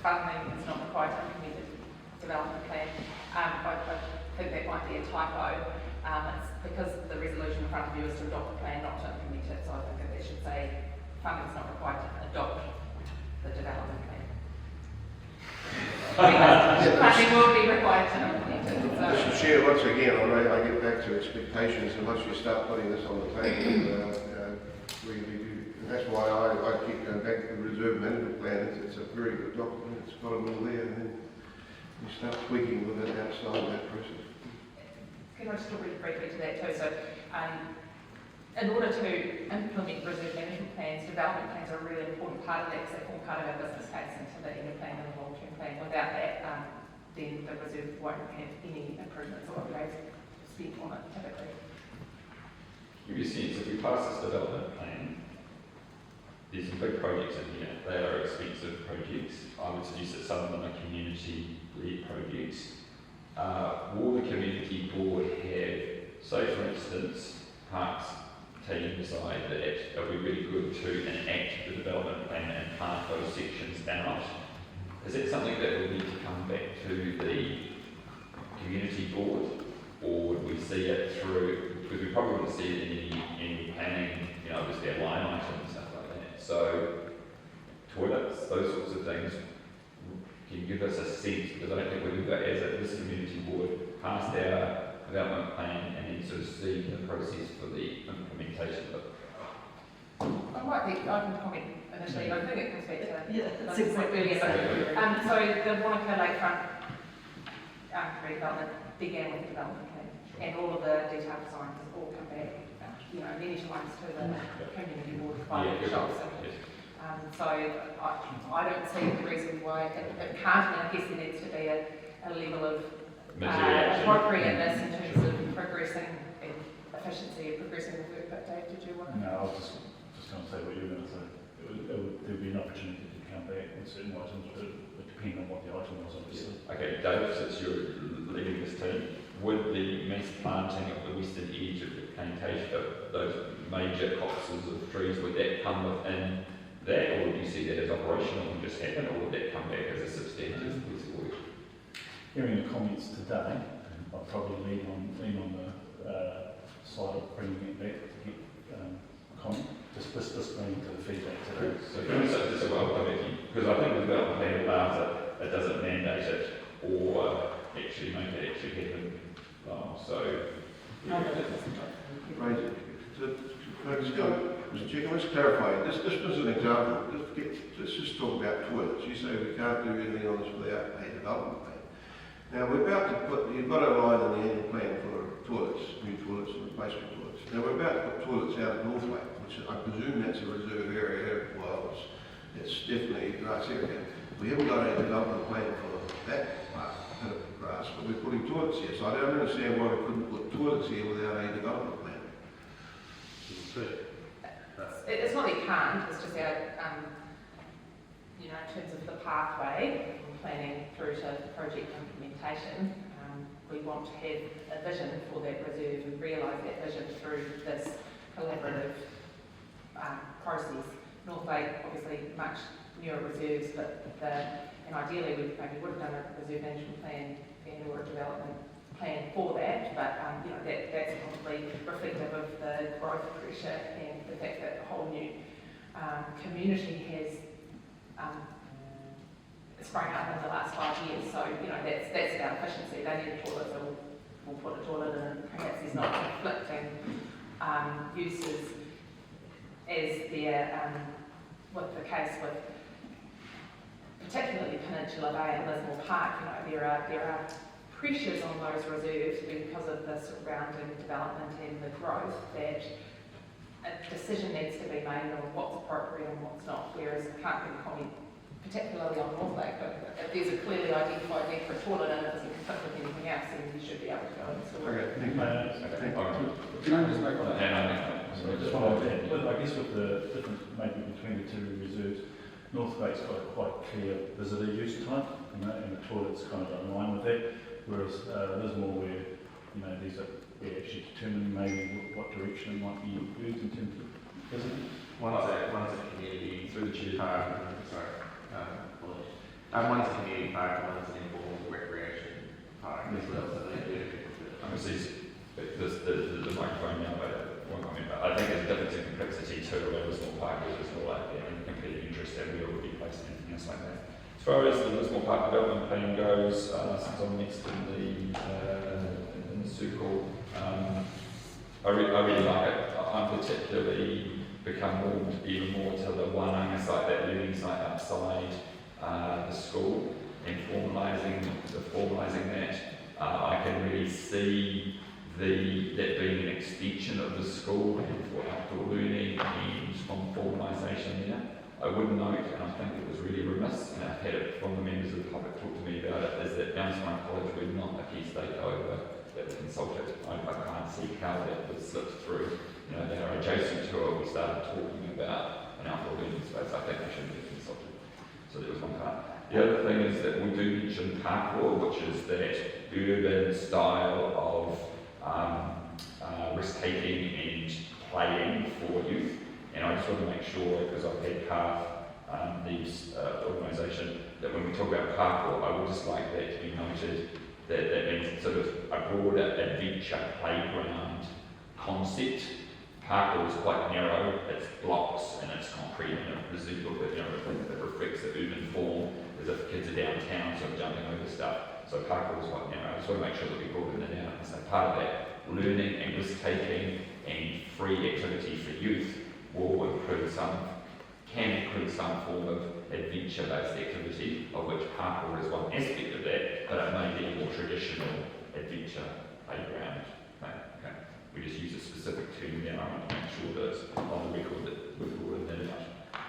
funding is not required to implement a development plan. I think that might be a typo. It's because the resolution in front of you is to adopt the plan, not to implement it. So I think that they should say funding is not required to adopt the development plan. Funding will be required to implement it.
Mr. Chair, once again, I get back to expectations, and once you start putting this on the table, and that's why I keep going back to the reserve management plan. It's a very good document, it's got them all there, and then you start tweaking with it outside that process.
Can I just talk really briefly to that too? So, in order to implement reserve management plans, development plans are a really important part of that because they form part of our business case into the end plan and the long-term plan. Without that, then the reserve won't have any improvements or upgrades spent on it typically.
Give you a sense, if we pass this development plan, there's some big projects in here. They are expensive projects. I would suggest that some of them are community-led projects. Will the community board have, say for instance, Parks team decide that it would be really good to enact the development plan and part those sections out? Is it something that will need to come back to the community board, or would we see it through, because we probably wouldn't see it in any planning, obviously a line item and stuff like that. So, toilets, those sorts of things, can you give us a sense, because I don't think we've got, as this community board, passed our development plan and then sort of see the process for the implementation of it.
I can comment initially, I think it comes back to
That's exactly
so the Wānaka lakefront redevelopment began with the development plan, and all of the detailed designs all come back, many times to the community board by workshops. So I don't see the reason why it can't, and I guess there needs to be a level of appropriateness in terms of progressing and efficiency of progressing the work. But Dave, did you want to?
No, I was just going to say what you were going to say. There would be an opportunity to come back with certain items, but it would depend on what the item was, obviously.
Okay, Dave, since you're leading this team, would the mass planting of the western edge of the plantation, those major copses of trees, would that come within that, or would you see that as operational and just happen, or would that come back as a substantive piece of work?
Hearing the comments today, I'd probably lean on the side of bringing it back to get comment. Just listening to the feedback today.
So just a well because I think the development plan allows it, it doesn't mandate it or actually make it actually happen. So
Right. Mr. Chair, can I just clarify? This was an example. Let's just talk about toilets. You say we can't do anything on this without a development plan. Now we're about to put, you've got a line in the annual plan for toilets, new toilets and replacement toilets. Now we're about to put toilets out at North Lake, which I presume that's a reserve area. Well, it's definitely a grass area. We haven't got a development plan for that part of grass, but we're putting toilets here. So I don't understand why we couldn't put toilets here without a development plan.
It's not that you can't, it's just our, in terms of the pathway from planning through to project implementation, we want to have a vision for that reserve and realise that vision through this collaborative process. North Lake, obviously, much newer reserves, but and ideally we maybe would have done a reserve management plan and or a development plan for that, but that's probably reflective of the growth pressure and the fact that the whole new community has sprung up in the last 5 years. So that's about efficiency. They need a toilet, so we'll put a toilet in, and perhaps there's not conflicting uses as there with the case with particularly Peninsula Bay and Lismore Park. There are pressures on those reserves because of the surrounding development and the growth that a decision needs to be made on what's appropriate and what's not, whereas I can't really comment particularly on North Lake, but if there's a clearly identified need for a toilet and it doesn't conflict with anything else, then you should be able to go and sort it.
Okay, thank you.
Can I just make one?
So I just want to add, but I guess with the difference maybe between the two reserves, North Lake's got a quite clear visitor use type, and the toilet's kind of in line with that. Whereas Lismore, where we actually determine maybe what direction it might be used in terms of isn't it?
One's a community
Through the chair.
park, one's a community park, and one's an informal recreation park as well, so they do.
The microphone now, but one comment, but I think there's a difference in complexity too, where Lismore Park is just more like competing interest and we already place anything else like that. As far as the Lismore Park development plan goes, since I'm next in the circle, I really like it. I'm particularly become warmed even more to the Wānaka site, that learning site outside the school, and formalising that. I can really see that being an extension of the school and for outdoor learning and from formalisation there. I would note, and I think it was really remiss, and I've had it from the members of the public talk to me about it, is that Queenstown College were not a key stakeholder that was consulted. I can't see how that was slipped through. You know, they are adjacent to it. We started talking about an outdoor learning space. I think they should be consulted. So there was one part. The other thing is that we do mention parkour, which is that urban style of risk-taking and playing for youth. And I just want to make sure, because I've had these organisation, that when we talk about parkour, I would just like that to be noted that that means sort of a broader adventure playground concept. Parkour is quite narrow, it's blocks and it's concrete and it presents that reflects the urban form, as if kids are downtown sort of jumping over stuff. So parkour is quite narrow. I just want to make sure that we broaden it out and say part of that learning and risk-taking and free activity for youth will can include some form of adventure-based activity, of which parkour is one aspect of that, but it may be a more traditional adventure playground. Okay. We just use a specific term now. I want to make sure that it's on the record that we've already done it.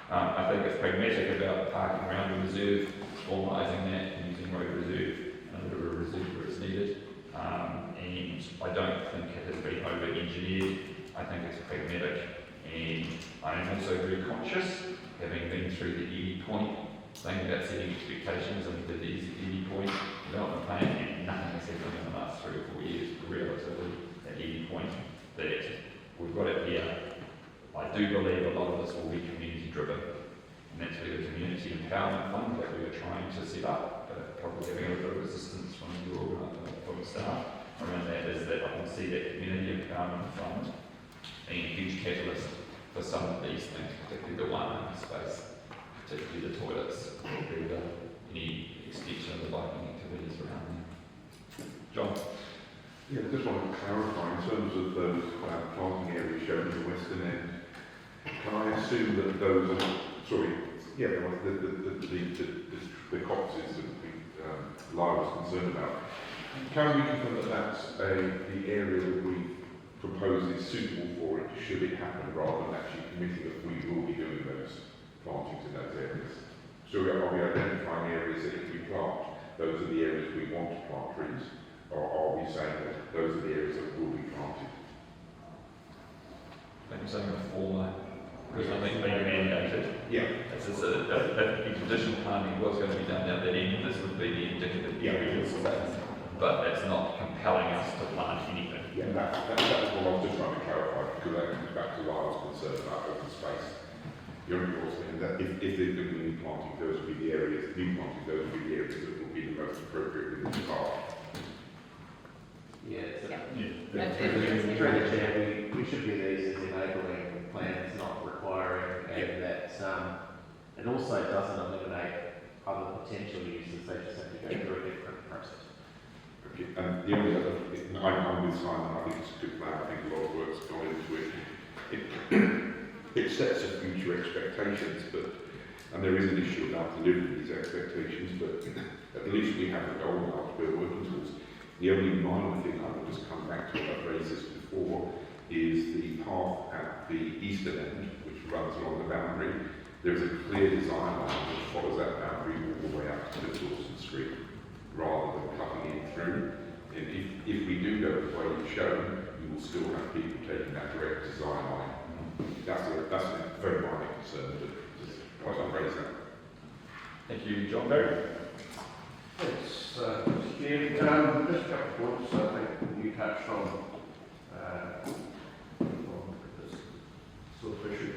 I think it's pragmatic about parking around the reserve, formalising that and using road reserve and a little bit of reserve where it's needed. And I don't think it has been over-engineered. I think it's pragmatic. And I am also very conscious, having been through the Edie Point thing about setting expectations and the Edie Point development plan, and nothing has happened in the last 3 or 4 years, relatively, at Edie Point, that we've got it here. I do believe a lot of this will be community driven, and that's where the community empowerment fund that we are trying to set up, but probably having a little bit of resistance from the staff around that, is that I can see that community empowerment fund being a huge catalyst for some of these things, particularly the Wānaka space, particularly the toilets, or any extension of the biking activities around there. John?
Yeah, I just want to clarify in terms of those planting areas shown in the western end. Can I assume that those are, the copses that Lyle was concerned about? Can we confirm that that's the area that we propose is suitable for it, should it happen, rather than actually committing that we will be doing those plantings in those areas? So are we identifying areas that if we plant, those are the areas we want to plant trees, or are we saying that those are the areas that will be planted?
I think you're saying a former, because I think being mandated.
Yeah.
This is a traditional planting was going to be done down that end, this would be the indicative areas, but it's not compelling us to plant anything.
Yeah, that's what I was just trying to clarify, because that comes back to Lyle's concern about open space. You're saying that if they're going to be planting, those will be the areas, new planting, those will be the areas that will be the most appropriate within the park.
Through the chair, we should view these as enabling plans, not requiring, and that it also doesn't eliminate other potential uses, they just have to go through a different process.
Okay, and the only other thing, I'm with Simon, I think it's a good plan, I think a lot of work's gone into it. It sets a future expectations, and there is an issue about delivering these expectations, but at least we have a goal now to build working towards. The only minor thing I will just come back to, I've raised this before, is the path at the eastern end, which runs along the boundary. There is a clear design line which follows that boundary all the way up to Dawson Street, rather than cutting in through. And if we do go the way you've shown, you will still have people taking that direct design line. That's a very minor concern, but just quite I'll raise that.
Thank you, John Barry.
Yes, Mr. Chair, just a couple of points I think you touched on this sort of issue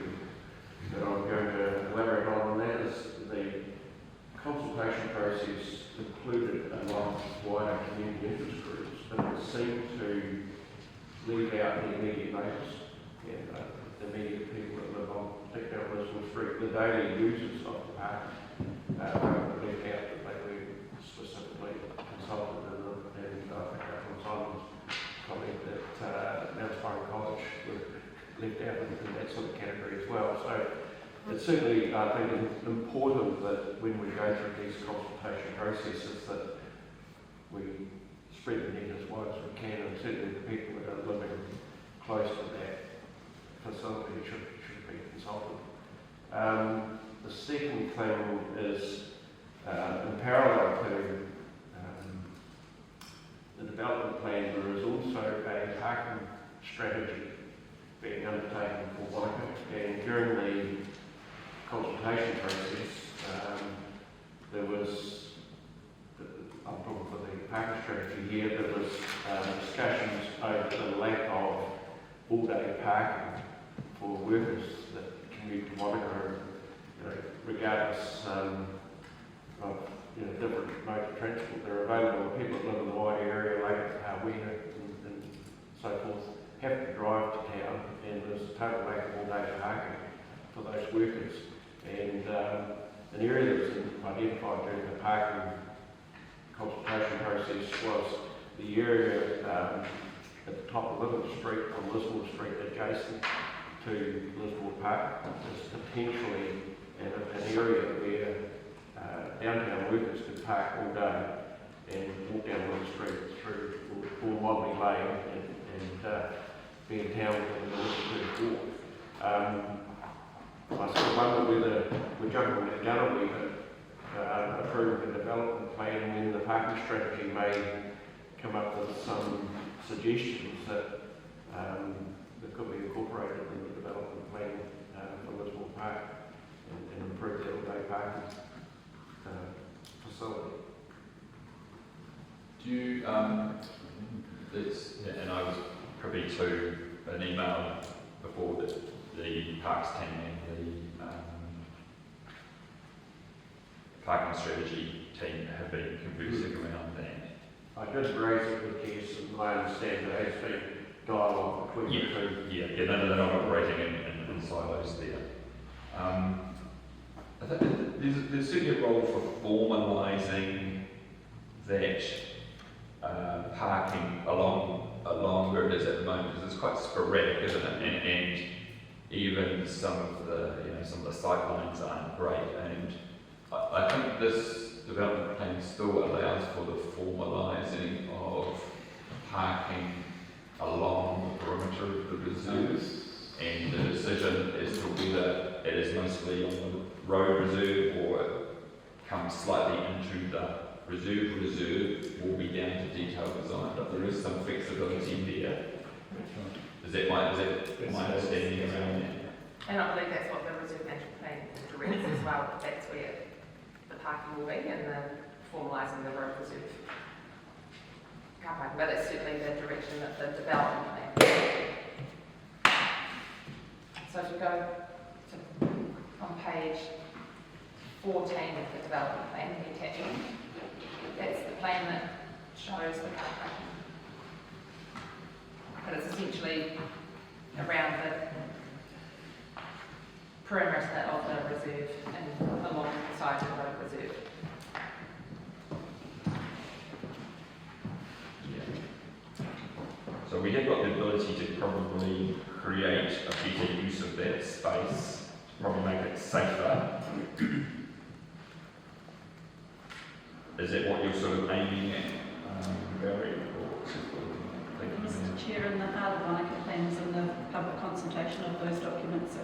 leave out the immediate neighbours and the immediate people that live on, particularly on Lismore Street, the daily users of the park. Leave out that they were specifically consulted and I think that was Simon's comment that Mount Spring College were left out in that sort of category as well. So it's certainly, I think, important that when we go through these consultation processes that we spread the net as wide as we can, and certainly the people that are living close to that facility should be consulted. The second thing is, in parallel to the development plan, there is also a parking strategy being undertaken for Wānaka, and during the consultation process, there was, I'm talking for the parking strategy here, there was discussions over the lack of all-day parking for workers that commute to Wānaka, regardless of different modes of transport that are available. People that live in the wider area, like Wānaka and so forth, have to drive to town, and there's a total lack of all-day parking for those workers. And an area that was identified during the parking consultation process was the area at the top of Little Street on Lismore Street, adjacent to Lismore Park, is potentially an area where downtown workers could park all day and walk down Little Street through Paul Motley Lane and be in town within a little bit of walk. I sort of wonder whether we're jumping the gun a wee bit, approving the development plan, and then the parking strategy may come up with some suggestions that could be incorporated in the development plan for Lismore Park and improve the all-day parking facility.
Do you, and I was privy to an email before that the Parks team and the parking strategy team have been conversing around that.
I just raised it with Jess, and I understand there has been dialogue between the two.
Yeah, no, they're not operating in silos there. I think there's certainly a role for formalising that parking along where it is at the moment, because it's quite sporadic, isn't it? And even some of the sight lines aren't great. And I think this development plan still allows for the formalising of parking along the perimeter of the reserves, and the decision as to whether it is mostly on the road reserve or it comes slightly into the reserve will be down to detailed design, but there is some flexibility there. Is that my understanding around that?
And I believe that's what the reserve management plan directs as well, that that's where the parking will be, and then formalising the road reserve car parking. But that's certainly the direction that the development plan. So if we go to, on page 14 of the development plan, the attachment, that's the plan that shows the car parking. But it's essentially around the perimeter of the reserve and along the side of the road reserve.
So we have got the ability to probably create a better use of that space, probably make it safer. Is that what you're sort of aiming at, Barry?
Mr. Chair, in the heart of Wānaka plans and the public consultation of those documents,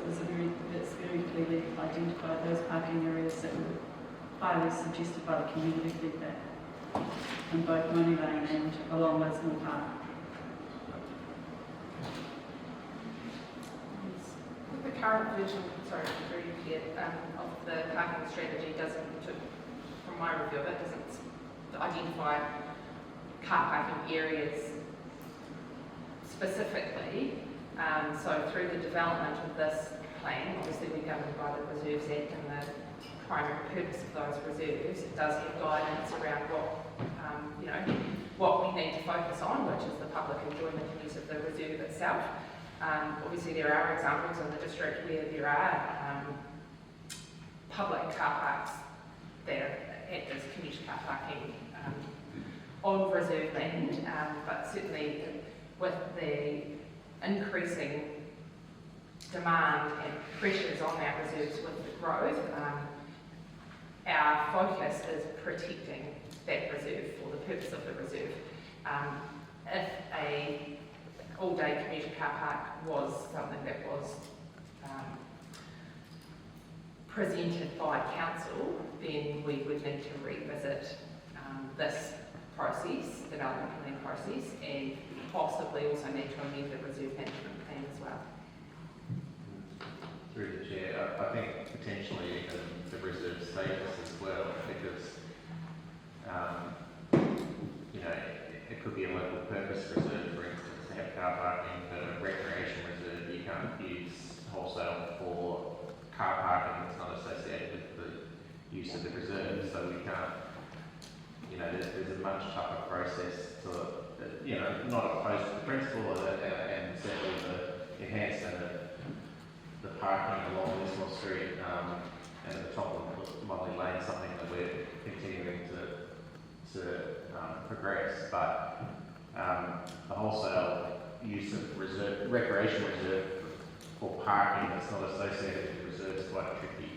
it's very clearly identified those parking areas that were highly suggested by the community feedback in both Money Lane and along Lismore Park.
The current version, sorry to read here, of the parking strategy doesn't, from my review of it, doesn't identify car parking areas specifically. So through the development of this plan, obviously we're governed by the Reserves Act and the primary purpose of those reserves. It does have guidance around what, what we need to focus on, which is the public enjoyment and use of the reserve itself. Obviously there are examples in the district where there are public car parks that act as commuter car parking on reserve land, but certainly with the increasing demand and pressures on our reserves with the growth, our focus is protecting that reserve for the purpose of the reserve. If a all-day commuter car park was something that was presented by council, then we would need to revisit this process, development plan process, and possibly also need to amend the reserve management plan as well.
Through the chair, I think potentially even the reserve status as well, because you know, it could be a local purpose reserve, for instance, to have car parking, but a recreation reserve you can't use wholesale for car parking that's not associated with the use of the reserve, so we can't, you know, there's a much tougher process to, you know, not opposed to the principle and certainly the enhancement of the parking along Lismore Street and at the top of Molly Lane, something that we're continuing to progress, but the wholesale use of reserve, recreation reserve for parking that's not associated with the reserve is quite a tricky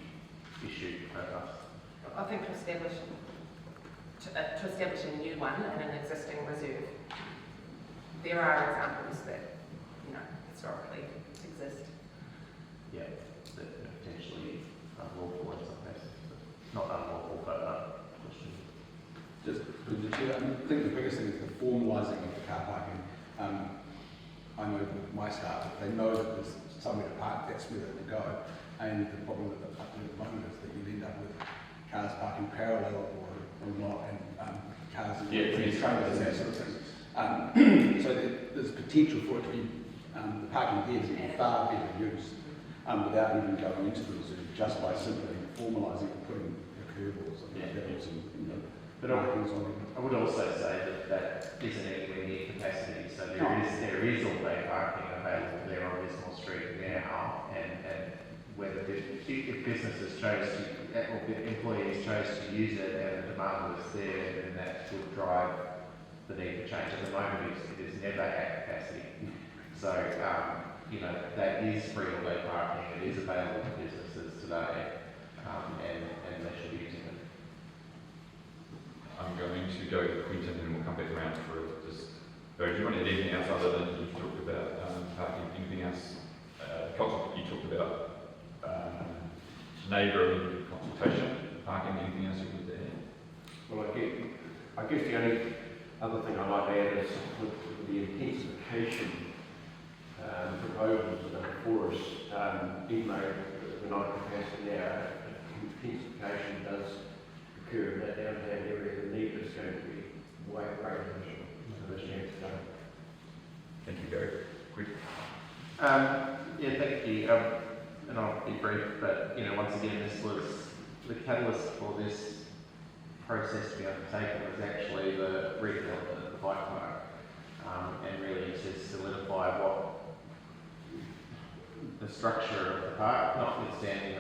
issue for us.
I think to establish a new one in an existing reserve, there are examples that, you know, historically exist.
Yeah, that potentially unlawful in some cases. Not unlawful, but questionable.
Just through the chair, I think the biggest thing is the formalising of the car parking. I know with my staff, if they know that there's somewhere to park, that's where they go. And the problem with the moment is that you end up with cars parking parallel or not, and cars and trailers and that sort of thing. So there's potential for it to be, the parking here to be far better used without even going into the reserve, just by simply formalising and putting a curb or something like that, or some, you know,
but
markings on it.
I would also say that that isn't anywhere near capacity, so there is all-day parking available there on Lismore Street now, and whether if businesses chose to, or employees chose to use it and the demand was there, then that would drive the need for change. At the moment, it is never at capacity. So, you know, that is free all-day parking. It is available to businesses today, and they should be using it.
I'm going to go to Queenstown and we'll come back around for just. Do you want anything else other than you've talked about parking? Anything else? Council, you talked about neighbourly consultation, parking. Anything else you would add?
Well, I guess the only other thing I'd like to add is with the intensification proposals that are before us, even though we're not at capacity now, intensification does occur in that downtown area. The need is going to be way greater than this chance today.
Thank you, Gary. Quick.
Yeah, thank you. And I'll be brief, but you know, once again, this was the catalyst for this process to be undertaken was actually the redevelopment of the bike park, and really to solidify what the structure of the park, notwithstanding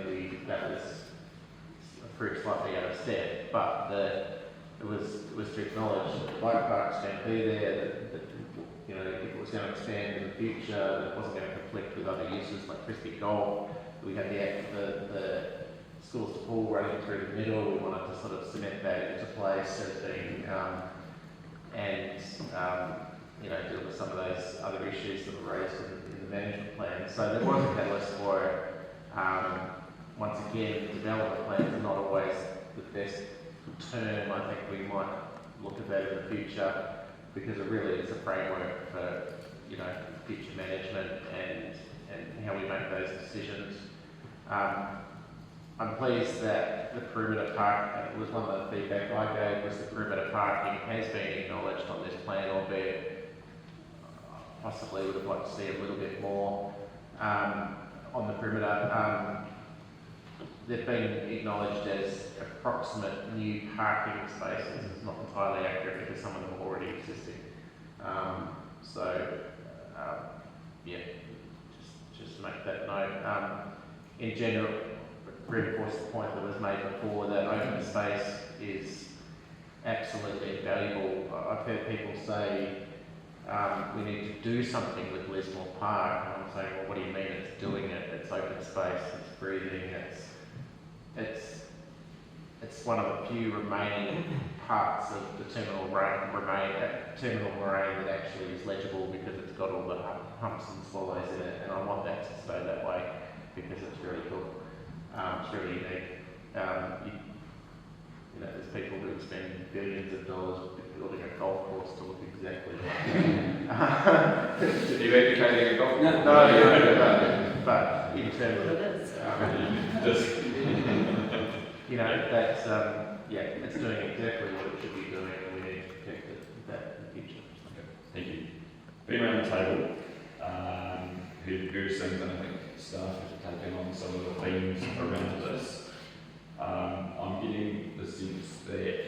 that was approved slightly out of step, but it was to acknowledge that the bike park's going to be there, that you know, if it was going to expand in the future, that it wasn't going to conflict with other uses like frisbee golf. We had the schools to pool running through the middle. We wanted to sort of cement that into place as being, you know, deal with some of those other issues that were raised in the management plan. So there was a catalyst for it. Once again, development plans are not always the best term. I think we might look at that in the future, because it really is a framework for, you know, future management and how we make those decisions. I'm pleased that the perimeter park, it was one of the feedback I gave, was the perimeter parking has been acknowledged on this plan, albeit possibly would have liked to see a little bit more on the perimeter. they've been acknowledged as approximate new parking spaces. It's not entirely accurate because some of them are already existing. Yeah, just make that note. In general, reinforce the point that was made before that open space is absolutely invaluable. I've heard people say we need to do something with Lismore Park, and I'm saying, well, what do you mean it's doing it? It's open space, it's breathing, it's one of the few remaining parts of the terminal moraine that actually is legible because it's got all the humps and swallows in it, and I want that to stay that way because it's really cool. It's really unique. You know, there's people who spend billions of dollars building a golf course to look exactly like that.
Are you advocating a golf course?
No, but in terms of, you know, that's, it's doing exactly what it should be doing, and we need to protect that in the future.
Okay, thank you. Been around the table, heard various things, and I think staff have taken on some of the themes around this. I'm getting the sense that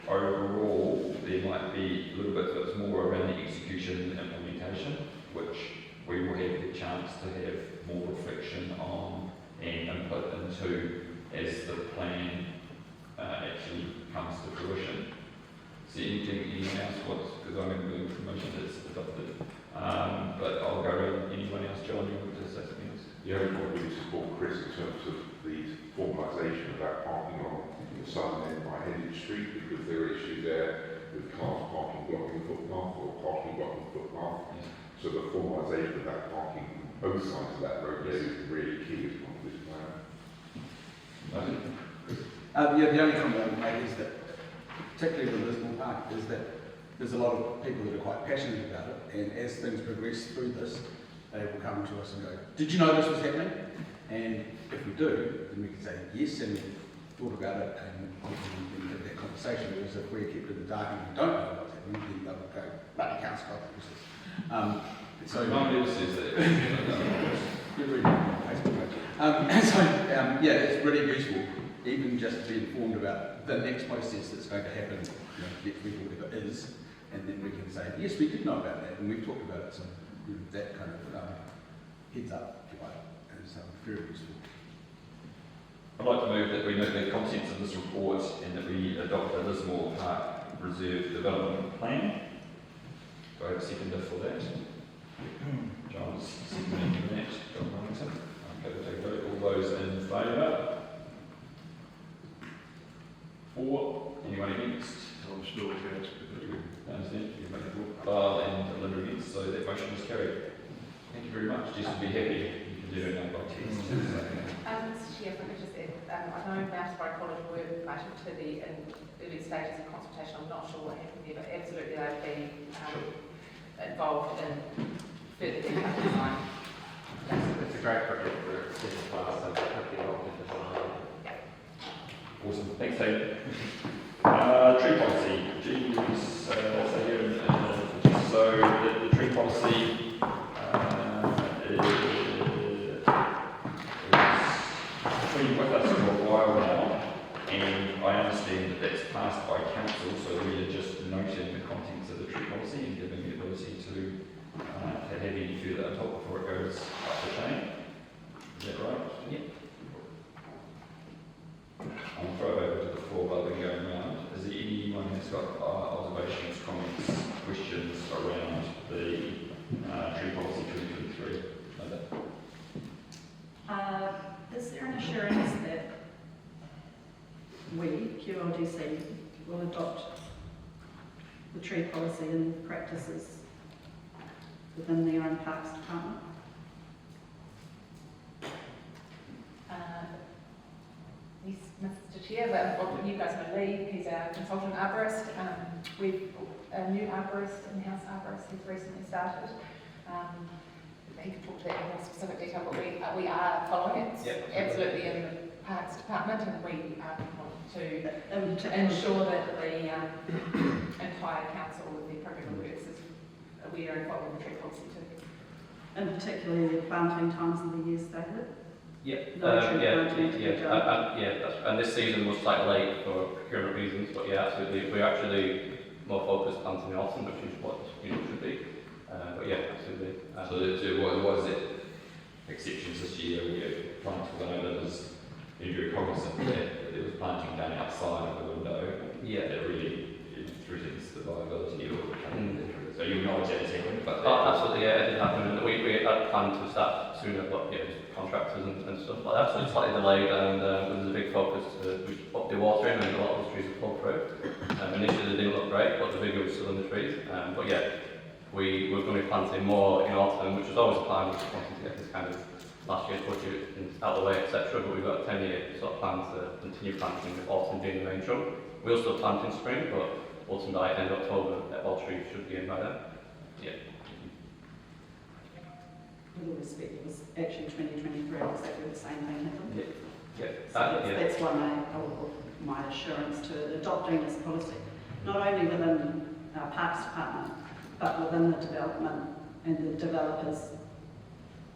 overall there might be a little bit that's more around the execution and implementation, which we will have the chance to have more reflection on and input into as the plan actually comes to fruition. Is there anything else wants, because I'm going to do information that's adopted, but I'll go around. Anyone else? John, you want to say something else?
Yeah, we want to support Chris in terms of the formalisation of that parking on the southern end by Headage Street, because there are issues there with cars parking blocking the footpath or parking blocking the footpath.
Yes.
So the formalisation of that parking on both sides of that road is really key as part of this plan.
The only comment I would make is that, particularly with Lismore Park, is that there's a lot of people that are quite passionate about it, and as things progress through this, they will come to us and go, did you know this was happening? And if we do, then we can say yes, and we've thought about it, and we can have that conversation. Whereas if we're kept in the dark and we don't know what's happening, then they'll go, bloody council got that. So
no one ever says that.
you're reading on Facebook page. It's really useful, even just to be informed about the next process that's going to happen, next week or whatever it is, and then we can say, yes, we did know about that, and we've talked about it, so that kind of heads up, if you like, is very useful.
I'd like to move that we note the contents of this report and that we adopt the Lismore Park Reserve Development Plan. Do I have a seconder for that? John's seconding for that. John Robinson. Okay, we'll take a vote. All those in favour? 4. Anyone against?
I'm still against it.
I understand. You make a Carl and Linda against, so that motion is carried. Thank you very much. Jess will be happy. You can do it now by text.
Mr. Chair, if I could just add, I know Mountesbury College were invited to the early stages of consultation. I'm not sure what happened there, but absolutely they've been involved in further detailed design.
It's a great project for a second class, so they have been involved in design.
Awesome. Thanks, Dave. Tree policy. So the tree policy has been with us for a while now, and I understand that that's passed by council, so we are just noting the contents of the tree policy and giving the ability to have any further on top before it goes up the chain. Is that right? Yep. I'll throw it over to the floor rather than going around. Is there anyone who's got observations, comments, questions around the tree policy 2023?
Is there an assurance that we, QLDC, will adopt the tree policy and practices within the Own Parks Department?
Yes, Mr. Chair, but you guys know Lee, he's our consultant arborist. We've a new arborist, in-house arborist, who's recently started. He can talk to that in more specific detail, but we are following it absolutely in the Parks Department, and we want to ensure that the entire council with the appropriate works is we are following the tree policy too.
And particularly the planting times of the years, David?
Yeah,
No tree planting to be
yeah,
done.
and this season was slightly late for procurement reasons, but yeah, absolutely, we're actually more focused planting in autumn, which is what should be. But yeah, absolutely.
What is it? Exceptions this year, we had plants, because I know that was, if you're cognizant that there was planting done outside of the window,
Yeah.
that really threatens the viability of the So you acknowledge that as happened, but
Absolutely, yeah, it did happen, and we had planned to start sooner, but yeah, just contractors and stuff like that, so it's slightly delayed, and there was a big focus to put the water in, and a lot of the trees were pulled through. Initially they didn't look great, but the vigour was still in the trees, but yeah, we were going to be planting more in autumn, which was always a plan, we just wanted to get this kind of last year's budget out of the way, etc. But we've got a 10-year sort of plan to continue planting, with autumn being the main chunk. We'll still plant in spring, but autumn by end of October, all trees should be in by then. Yeah.
With all respect, it was actually 2023, exactly the same thing happened.
Yeah.
So that's why my assurance to adopting this policy, not only within our Parks Department, but within the development and the developers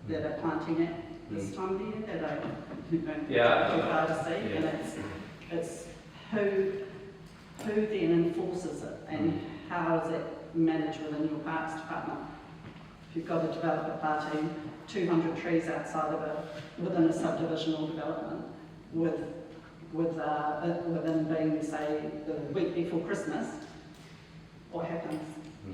that are planting it this time of the year, that are too far to see, and it's who then enforces it, and how is it managed within your Parks Department. If you've got a developer planting 200 trees outside of within a subdivisional development, within being, say, the week before Christmas, what happens?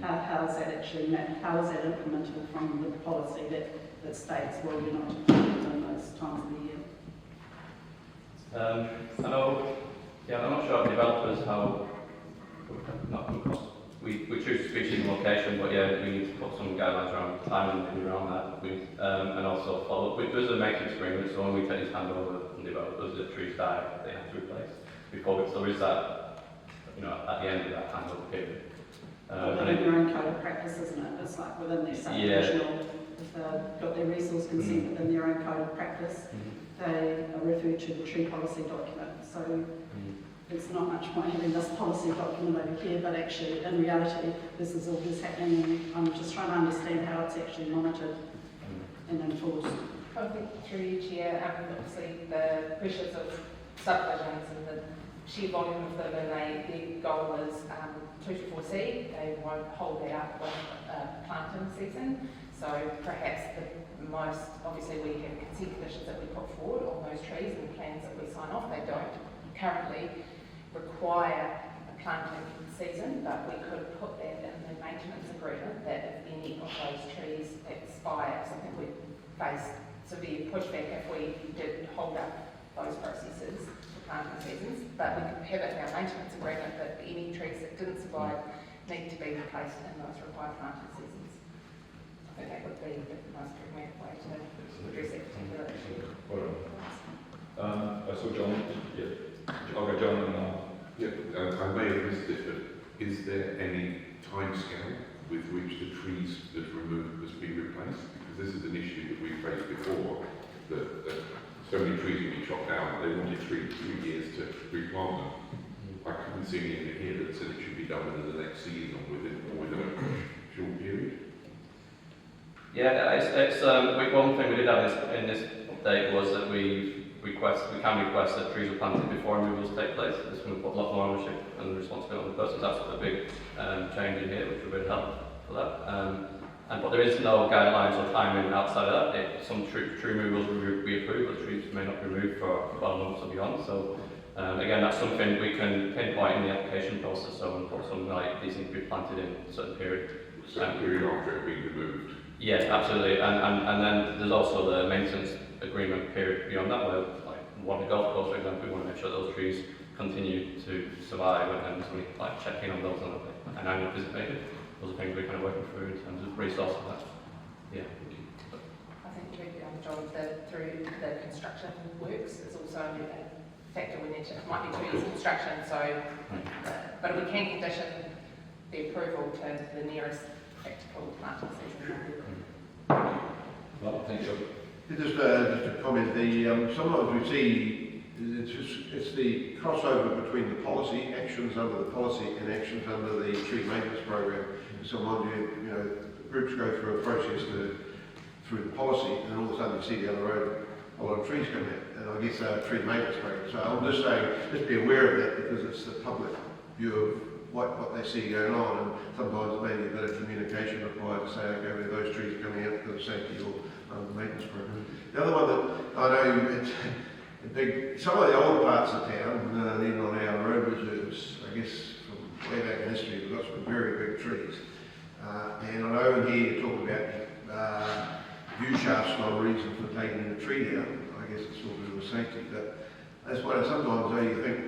How is that actually met? How is that implemented from the policy that states, well, you're not to plant in those times of the year?
I know, I'm not sure of developers how, we choose species and location, but yeah, we need to put some guidelines around time and around that. And also follow up. There's a maintenance agreement, so when we take these handover from developers, if trees die, they have to replace. So there is that, at the end of that handover period.
Within their own code of practice, isn't it? It's like within their subdivisional, if they've got their resource consent within their own code of practice, they are referred to the tree policy document. So it's not much point having this policy document over here, but actually, in reality, this is all just happening, and I'm just trying to understand how it's actually monitored and enforced.
I think through each year, obviously the pressures of subdivisions and the sheer volume of them, and their goal is 2 to 4C. They won't hold that up with planting season. So perhaps the most, obviously we have consent conditions that we put forward on those trees and plans that we sign off. They don't currently require a planting season, but we could put that in the maintenance agreement that if any of those trees expire, so I think we'd face severe pushback if we did hold up those processes for planting seasons, but we could have it in our maintenance agreement that any trees that didn't survive need to be replaced in those required planting seasons. I think that would be the most pragmatic way to address that particular issue.
I saw John. I'll go John and
I may have missed it, but is there any timescale with which the trees that are removed must be replaced? Because this is an issue that we faced before, that so many trees would be chopped down, they wanted three years to replant them. I couldn't see anything here that said it should be done within the next season or within a short period.
Yeah, it's one thing we did have in this update was that we can request that trees are planted before removals take place. This is going to put a lot more ownership and responsibility on the person. That's a big change in here, which will really help for that. But there is no guidelines or timing outside of that. Some tree removals we approve, but trees may not be removed for 12 months or beyond. So again, that's something we can pinpoint in the application process. So we'll put something like these need to be planted in a certain period.
Certain period after it being removed.
Yeah, absolutely. And then there's also the maintenance agreement period beyond that, where like one golf course, for example, we want to make sure those trees continue to survive, and so we check in on those on an annual visit maybe. Those are things we're kind of working through in terms of resource of that. Yeah.
I think we've done a job through the construction works is also a factor we need to, it might be 2 years of construction, so, but we can condition the approval to the nearest practical planting season.
Well, thank you.
Just a comment, sometimes we see it's the crossover between the policy, actions under the policy and actions under the tree maintenance program. Sometimes groups go through a process through the policy, and all of a sudden you see down the road a lot of trees coming out, and I guess tree maintenance program. So I'm just saying, just be aware of that because it's the public view of what they see going on, and sometimes maybe a bit of communication required to say, okay, well, those trees are coming out because of safety or maintenance program. The other one that I know, it's a big, some of the older parts of town, even on our road reserves, I guess from way back in history, we've got some very big trees. And I know in here you talk about view shafts, not a reason for taking the tree down. I guess it's all to do with safety, but that's why sometimes though you think,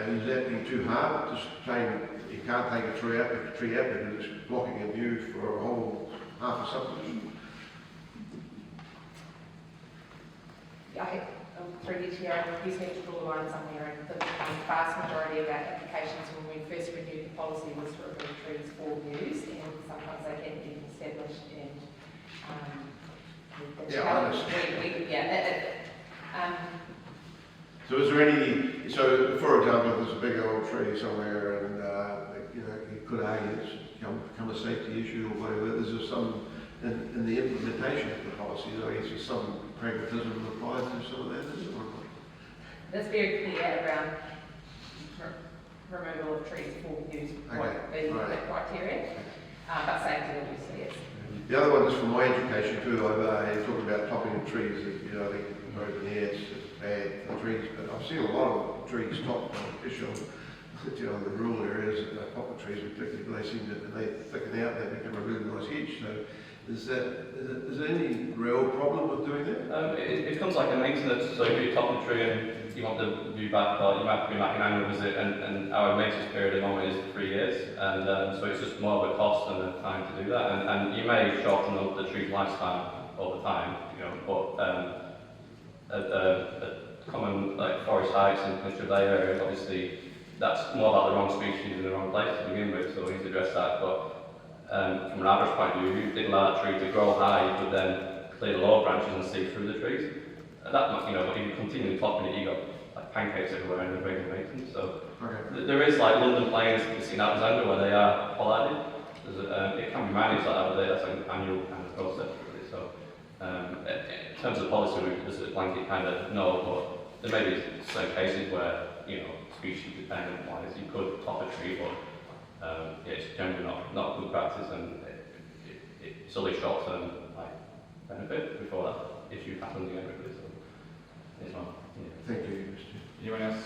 is that being too hard? Just saying you can't take a tree out because it's blocking a view for a whole half a subdivision.
Through each year, we just need to draw the line somewhere, and the vast majority of our applications when we first renewed the policy was to remove trees for views, and sometimes they hadn't been established, and
So is there any, so for example, if there's a big old tree somewhere and, you could argue it's become a safety issue or whatever, is there some, in the implementation of the policy, I guess there's some pragmatism applied to some of that, is it?
that's very clear around removal of trees for views, being the criteria, but safety obviously is.
The other one, just from my education too, I've talked about topping of trees, I think over the years it's bad for trees, but I've seen a lot of trees topped, especially on the rural areas, poplar trees particularly, they seem to, they thicken out, they become a really nice hedge. So is there any real problem with doing that?
It becomes like a maintenance, so if you top the tree and you want the view back, you might be like an annual visit, and our maintenance period at the moment is 3 years, and so it's just more of a cost than a time to do that, and you may shorten the tree's lifespan over time, but a common like forest heights and Clutha area, obviously that's more about the wrong species in the wrong place to begin with, so we need to address that. But from an average point of view, if you did allow that tree to grow high, you could then clear the lower branches and see through the trees. But if you continue topping it, you got like pancakes everywhere and the regular maintenance. So there is like London Plains, you can see in Alexandria where they are pollarded. It can be managed like that, but that's an annual kind of process really. So in terms of policy, there's a blanket kind of no, but there may be some cases where species dependent wise you could top a tree, but it's generally not good practice, and it's only short term benefit before that issue happens again. Really, so it's not. Yeah.
Thank you.
Anyone else?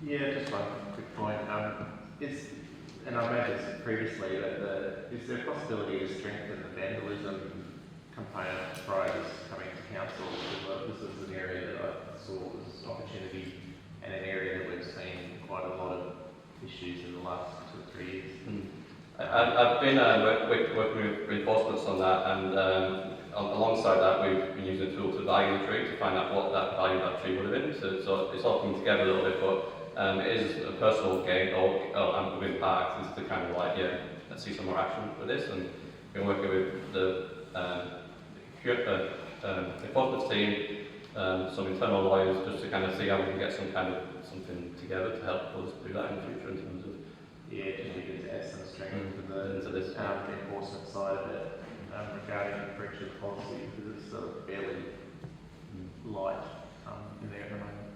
Yeah, just one quick point. And I made this previously, that is there a possibility to strengthen the vandalism component prior to coming to council? Because this is an area that I saw was opportunity, and an area that we've seen quite a lot of issues in the last 2 or 3 years.
I've been working with reinforcements on that, and alongside that we've been using a tool to value the tree to find out what that value of that tree would have been. So it's all coming together a little bit, but it is a personal gain or within parks is to kind of let's see some more action for this, and we've been working with the enforcement team, some internal lawyers, just to kind of see how we can get something together to help us do that in the future in terms of
just begin to add some strength into this enforcement side of it regarding the breach of policy, because it's sort of fairly light in there at the moment,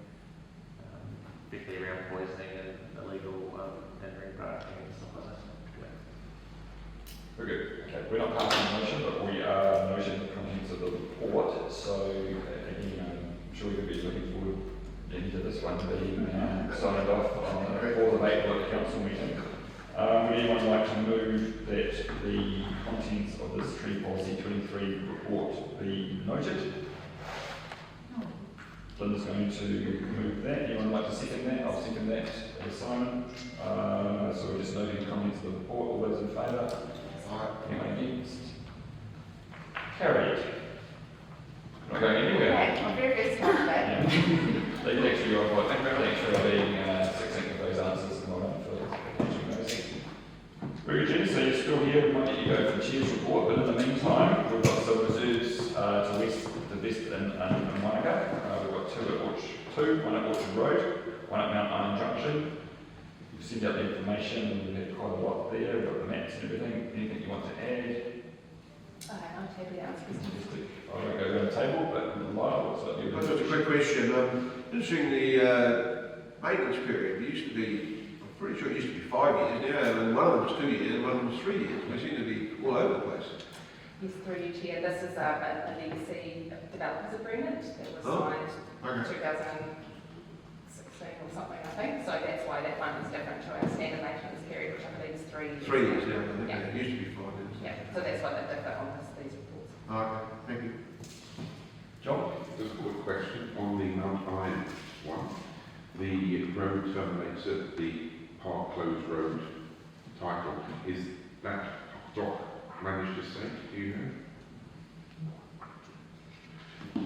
particularly around poisoning and illegal entering parking and stuff like that.
Very good. Okay, we're not passing the motion, but we are noting the contents of the report. So again, I'm sure you'll be looking forward into this one being signed off on the 4th of April at the council meeting. Would anyone like to move that the contents of this tree policy 23 report be noted? Linda's going to move that. Anyone like to second that? I'll second that as Simon. So we're just noting the contents of the report. All those in favour? Anyone against? Carried. Not going anywhere.
I'm very smart today.
They did actually go quite. Thank you very much for being succinct with those answers and well done for catching those. Very good, Jenny. So you're still here. We might let you go for the chair's report, but in the meantime, we've got some reserves to vest in Wānaka. We've got one at Orchard Road, one at Mount Iron Junction. We've sent out the information, and we've had quite a lot there. We've got the maps and everything. Anything you want to add?
I'm happy to answer questions.
I won't go down the table, but Lyle, what's that?
Just a quick question. Interesting, the maintenance period, it used to be, I'm pretty sure it used to be 5 years now, and one of them was 2 years, and one of them was 3 years. We seem to be all over the place.
Yes, through you, Chair. This is a legacy developers agreement that was signed in 2016 or something, I think. So that's why that one is different to our standard maintenance period, which I believe is 3 years.
3 years, yeah.
Yeah.
It used to be 5 years.
Yeah, so that's why they differ on these reports.
Okay, thank you.
John?
Just a quick question on the Mount Iron one. The road terminates at the Park Close Road title. Is that dock managed to stay? Do you know?
I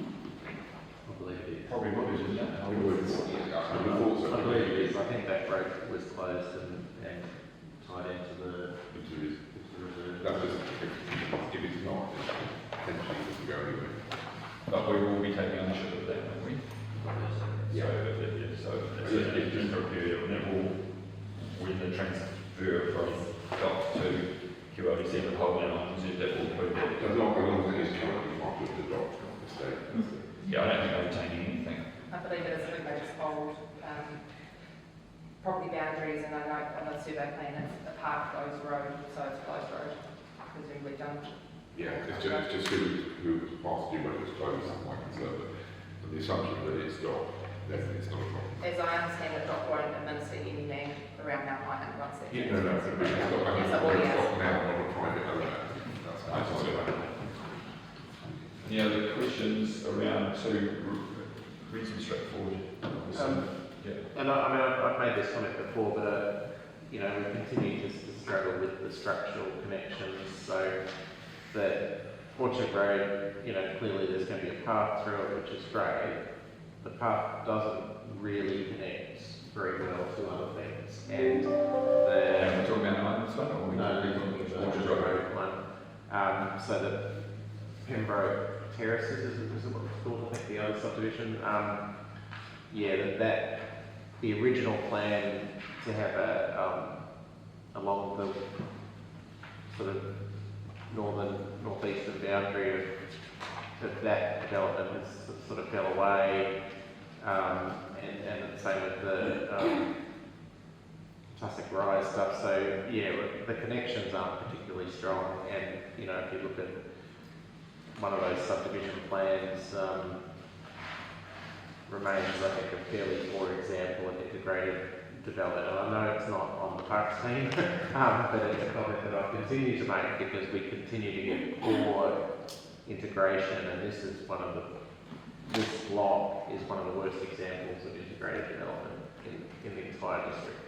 believe it is.
Probably would, isn't it?
I would have thought so.
I believe it is. I think that road was closed and tied into the reserve.
That was, if it's not, potentially it doesn't go anywhere.
But we will be taking ownership of that, won't we?
Yeah.
So it's just for a period, and then when the transfer from dock to QLDC and holding on to that will include that.
As long as it is currently part of the dock estate.
Yeah, I don't think they're retaining anything.
I believe it is. I think they just hold property boundaries, and I know on the survey plan it's a Park Close Road, so it's closed road, presumably done.
Yeah, it's just who was past due when it was closed, like I said, but the assumption that it's dock, then it's not a problem.
As I understand it, DOC won't administer any land around Mount Iron once that.
Yeah, no, it's got,
Yes, it already has.
now, not a private owner. That's what
Any other questions around two reasonably straightforward?
And I've made this comment before, but we continue to struggle with the structural connections. So that Orchard Road, clearly there's going to be a path through it, which is great. The path doesn't really connect very well to other things, and
we're talking about Islands one, or
the Orchard Road one. So the Pembroke Terraces is what it's called, I think, the other subdivision. That the original plan to have along the sort of northeastern boundary of that development has sort of fell away, and the same with the Tussock Rise stuff. So the connections aren't particularly strong, and if you look at one of those subdivision plans, remains, I think, a fairly poor example of integrated development. And I know it's not on the parks team, but it's a comment that I continue to make because we continue to get poor integration, and this block is one of the worst examples of integrated development in the entire district.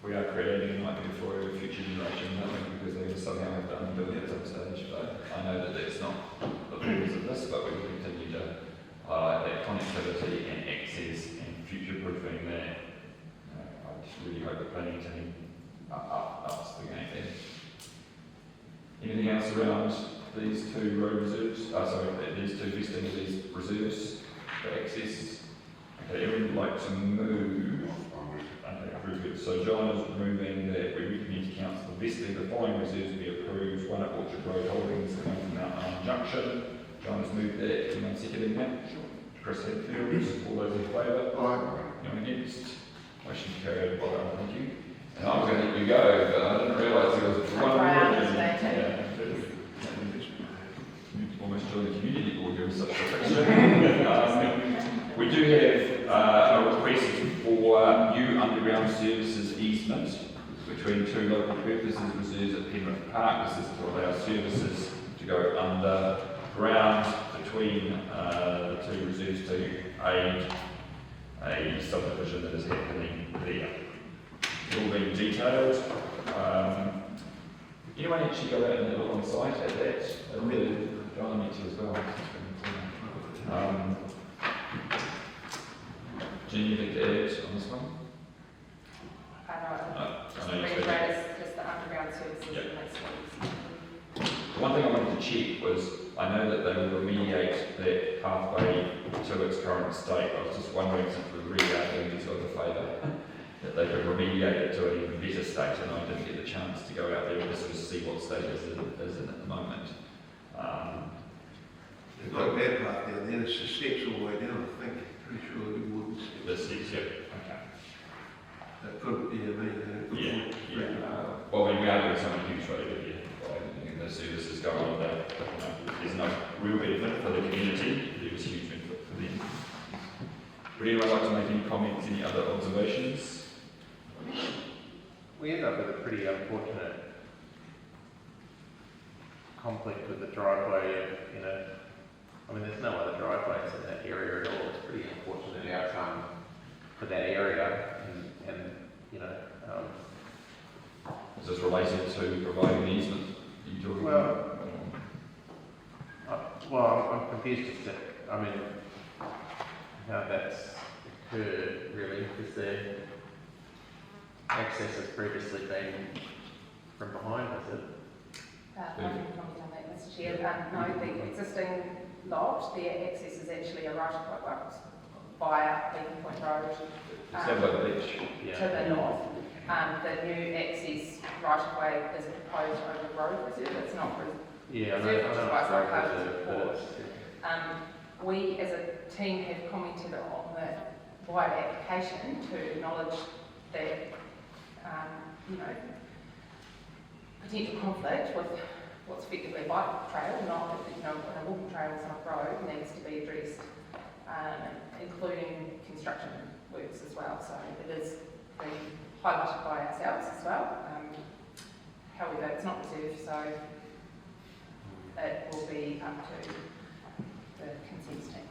We are creating a nightmare for a future generation, I think, because they will somehow have to unbuild it at some stage. But I know that that's not the purpose of this, but we will continue to highlight that connectivity and access and future-proofing that. I just really hope the planning team ups the game there. Anything else around these two road reserves? These two vesting of these reserves for access? Okay, everyone would like to move. Okay, very good. So John is moving that we recommend to council vesting the following reserves be approved. One at Orchard Road Holdings, the one from Mount Iron Junction. John has moved that. Anyone seconding that? Chris Hadfield. All those in favour?
Aye.
Anyone against? Motion carried. Well done, thank you. And I was going to let you go, but I didn't realise there was one more. Almost joined the community board here with such perfection. We do have a request for new underground services easement between two local purposes reserves at Pembroke Park. This is to allow services to go underground between the two reserves to aid a subdivision that is happening there. It's all been detailed. Anyone actually go out and look on site at that? John, I need to as well. Jen, anything to add on this one?
I know it's just the underground services and that's
The one thing I wanted to check was, I know that they will remediate that pathway to its current state. I was just wondering, since we're re-arguing this other favour, that they could remediate it to an even better state, and I didn't get the chance to go out there and just sort of see what state is in at the moment.
They've got a bad part down there, there's steps all the way down, I think, pretty sure there'll be wooden steps.
The steps, yeah, okay.
That could be,
Well, we are doing something huge right over here, and the services go on there. There's no real benefit for the community, there is huge benefit for them. Would anyone like to make any comments, any other observations?
We end up with a pretty unfortunate conflict with the driveway, you know. I mean, there's no other driveways in that area at all. It's a pretty unfortunate outcome for that area, and you know.
Is this related to providing the easement? Are you talking
Well, I'm confused as to, I mean, how that's occurred really, because the access has previously been from behind, has it?
I can comment on that, Mr. Chair. No, the existing lot, the access is actually a right of way, well, via Beacon Point Road
Sounds like a beach.
to the north. The new access right of way is proposed over the road reserve. It's not reserved, which is why it's not part of the report. We as a team have commented on the wide application to acknowledge that, you know, potential conflict with what's effectively a bike trail, not, you know, a walking trail on a road, needs to be addressed, including construction works as well. So it is being highlighted by ourselves as well. However, it's not reserved, so it will be up to the consent team.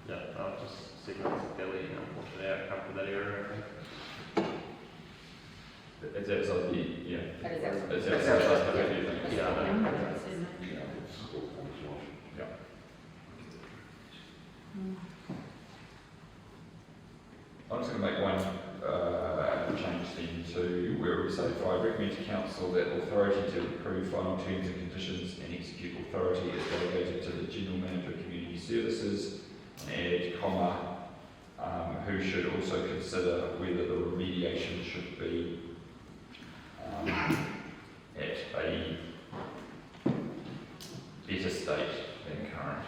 Yeah, I'll just see what's a fairly unfortunate outcome for that area, I think.
It's outside the, yeah.
It is outside.
It's outside the review thing. Yeah. I'm just going to make one change then to where we say, I recommend to council that authority to approve final terms and conditions and execute authority is delegated to the General Manager of Community Services, and add comma, who should also consider whether the remediation should be at a better state than current.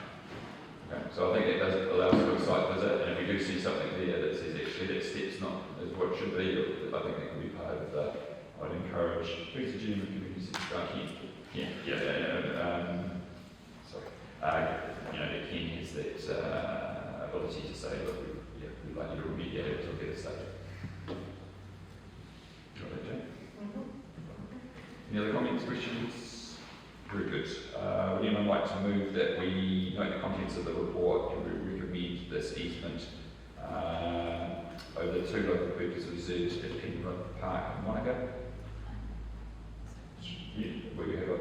Okay, so I think that does allow us to do a site visit, and if we do see something there that says actually that step's not as what it should be, I think that can be part of the, I'd encourage, who's the General Community Services? Sorry. You know, that Ken has that ability to say, look, we'd like you to remediate it to a better state. Do you want that, Jane? Any other comments, questions? Very good. Would anyone like to move that we note the contents of the report and we recommend this easement over the two local purpose reserves at Penrith Park and Wānaka? Where you have a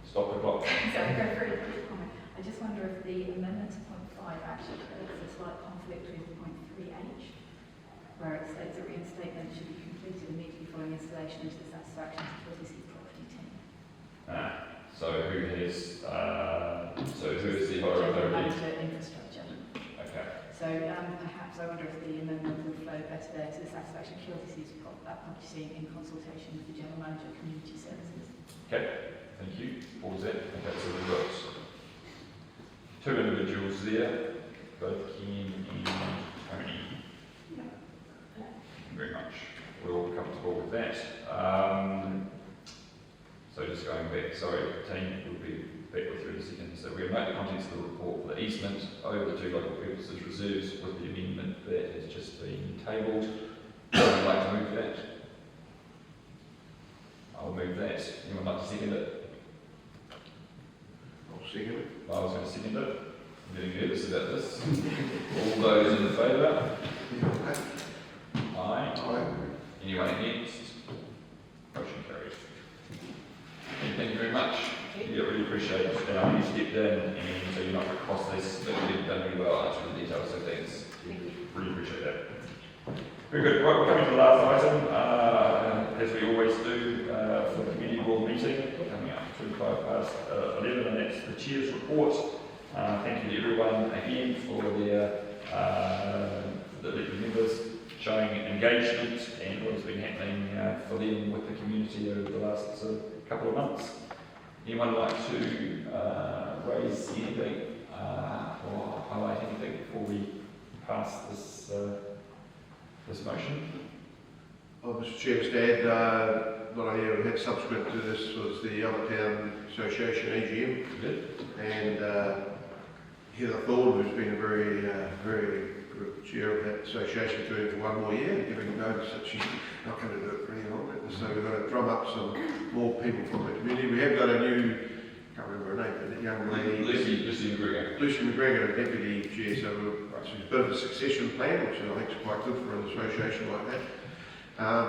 stop the clock.
Sorry, go for a quick comment. I just wonder if the amendment to point 5 actually creates a slight conflict with point 3H, where it states that reinstatement should be completed immediately following installation into the satisfaction of the QLDC property team.
So who has the
General
authority?
Manager Infrastructure.
Okay.
So perhaps I wonder if the amendment would flow better there to the satisfaction of QLDC's property team in consultation with the General Manager of Community Services.
Okay, thank you. Pause that. Okay, so we've got two individuals there, both Ken and Tony. Thank you very much. We're all comfortable with that. So just going back, sorry, team, we'll be back with you in a second. So we'll note the contents of the report for the easement over the two local purposes reserves with the amendment that has just been tabled. Would like to move that? I'll move that. Anyone like to second it?
I'll second it.
I was going to second it. I'm getting nervous about this. All those in favour? Aye.
Aye.
Anyone against? Motion carried. Thank you very much. Yeah, really appreciate it. And I know you stepped in, and so you're not across this, but you've done really well answering the details, so thanks. Really appreciate that. Very good. Right, we're coming to the last item, as we always do for the community board meeting, coming up 11, and that's the chair's report. Thank you to everyone again for their the members showing engagement and what has been happening for them with the community over the last couple of months. Anyone like to raise anything or highlight anything before we pass this motion?
Well, Mr. Chair, just to add, what I had subsequent to this was the Other Town Association AGM.
Good.
And Heather Thorne, who's been a very good chair of that association, doing it for one more year, giving notice that she's not going to do it for any longer. So we're going to drum up some more people from the community. We have got a new, I can't remember her name, but a young lady,
Lucy McGregor.
Lucy McGregor, deputy chair. So she's a bit of a succession plan, which I think is quite good for an association like that.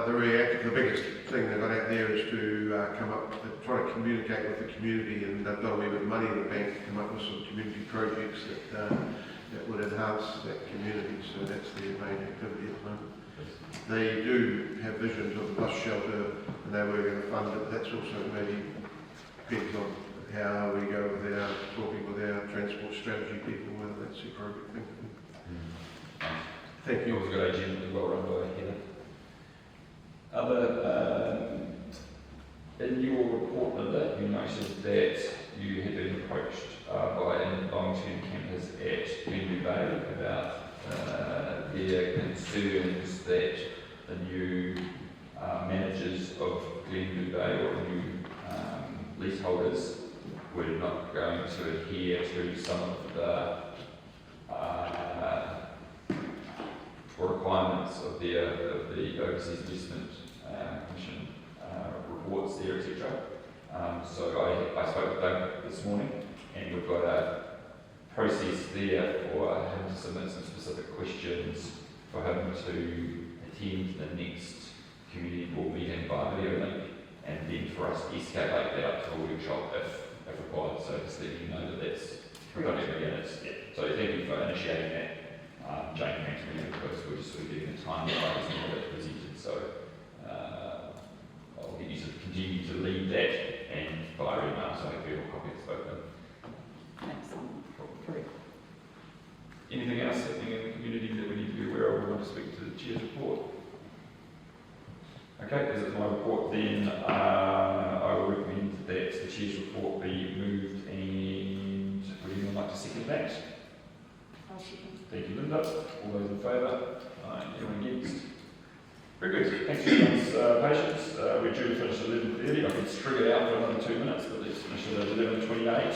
They're very active. The biggest thing they've got out there is to come up, try to communicate with the community, and they've got a wee bit of money in the bank to come up with some community projects that would enhance that community. So that's their main activity at the moment. They do have visions of the bus shelter, and they were going to fund it. That's also maybe depends on how we go with our talking with our transport strategy people, whether that's the appropriate thing to do. Thank you.
It was a good AGM, well run by Heather. In your report, Linda, you noted that you had been approached by a long-term campers at Glenview Bay about their concerns that the new managers of Glenview Bay or new leaseholders were not going to adhere to some of the requirements of the Overseas Investment Commission reports there, etc. So I spoke with Doug this morning, and we've got a process there for him to submit some specific questions for him to attend the next community board meeting by video link, and then for us to escalate that up to a workshop if required. So just let you know that that's we've got every minutes. Yeah. So thank you for initiating that. Jane, thanks for me because we're just sort of getting the time that I was not that presented. So I'll get you to continue to lead that and via email, so I have a copy of both of them.
Excellent. Correct.
Anything else happening in the community that we need to be aware of? We want to speak to the chair's report. Okay, as it's my report, then I will recommend that the chair's report be moved, and would anyone like to second that? Thank you, Linda. All those in favour? Anyone against? Very good. Thanks for everyone's patience. We're due to finish at 11:30. I could string it out for another 2 minutes, but let's finish at 11:28.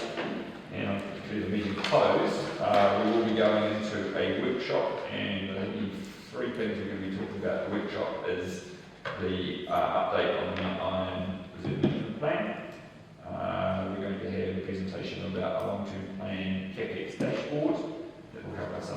And I'll declare the meeting closed. We will be going into a workshop, and I think the three things we're going to be talking about at the workshop is the update on the Mount Iron Reserve Management Plan. We're going to have a presentation about a long-term plan CapEx dashboard that will help us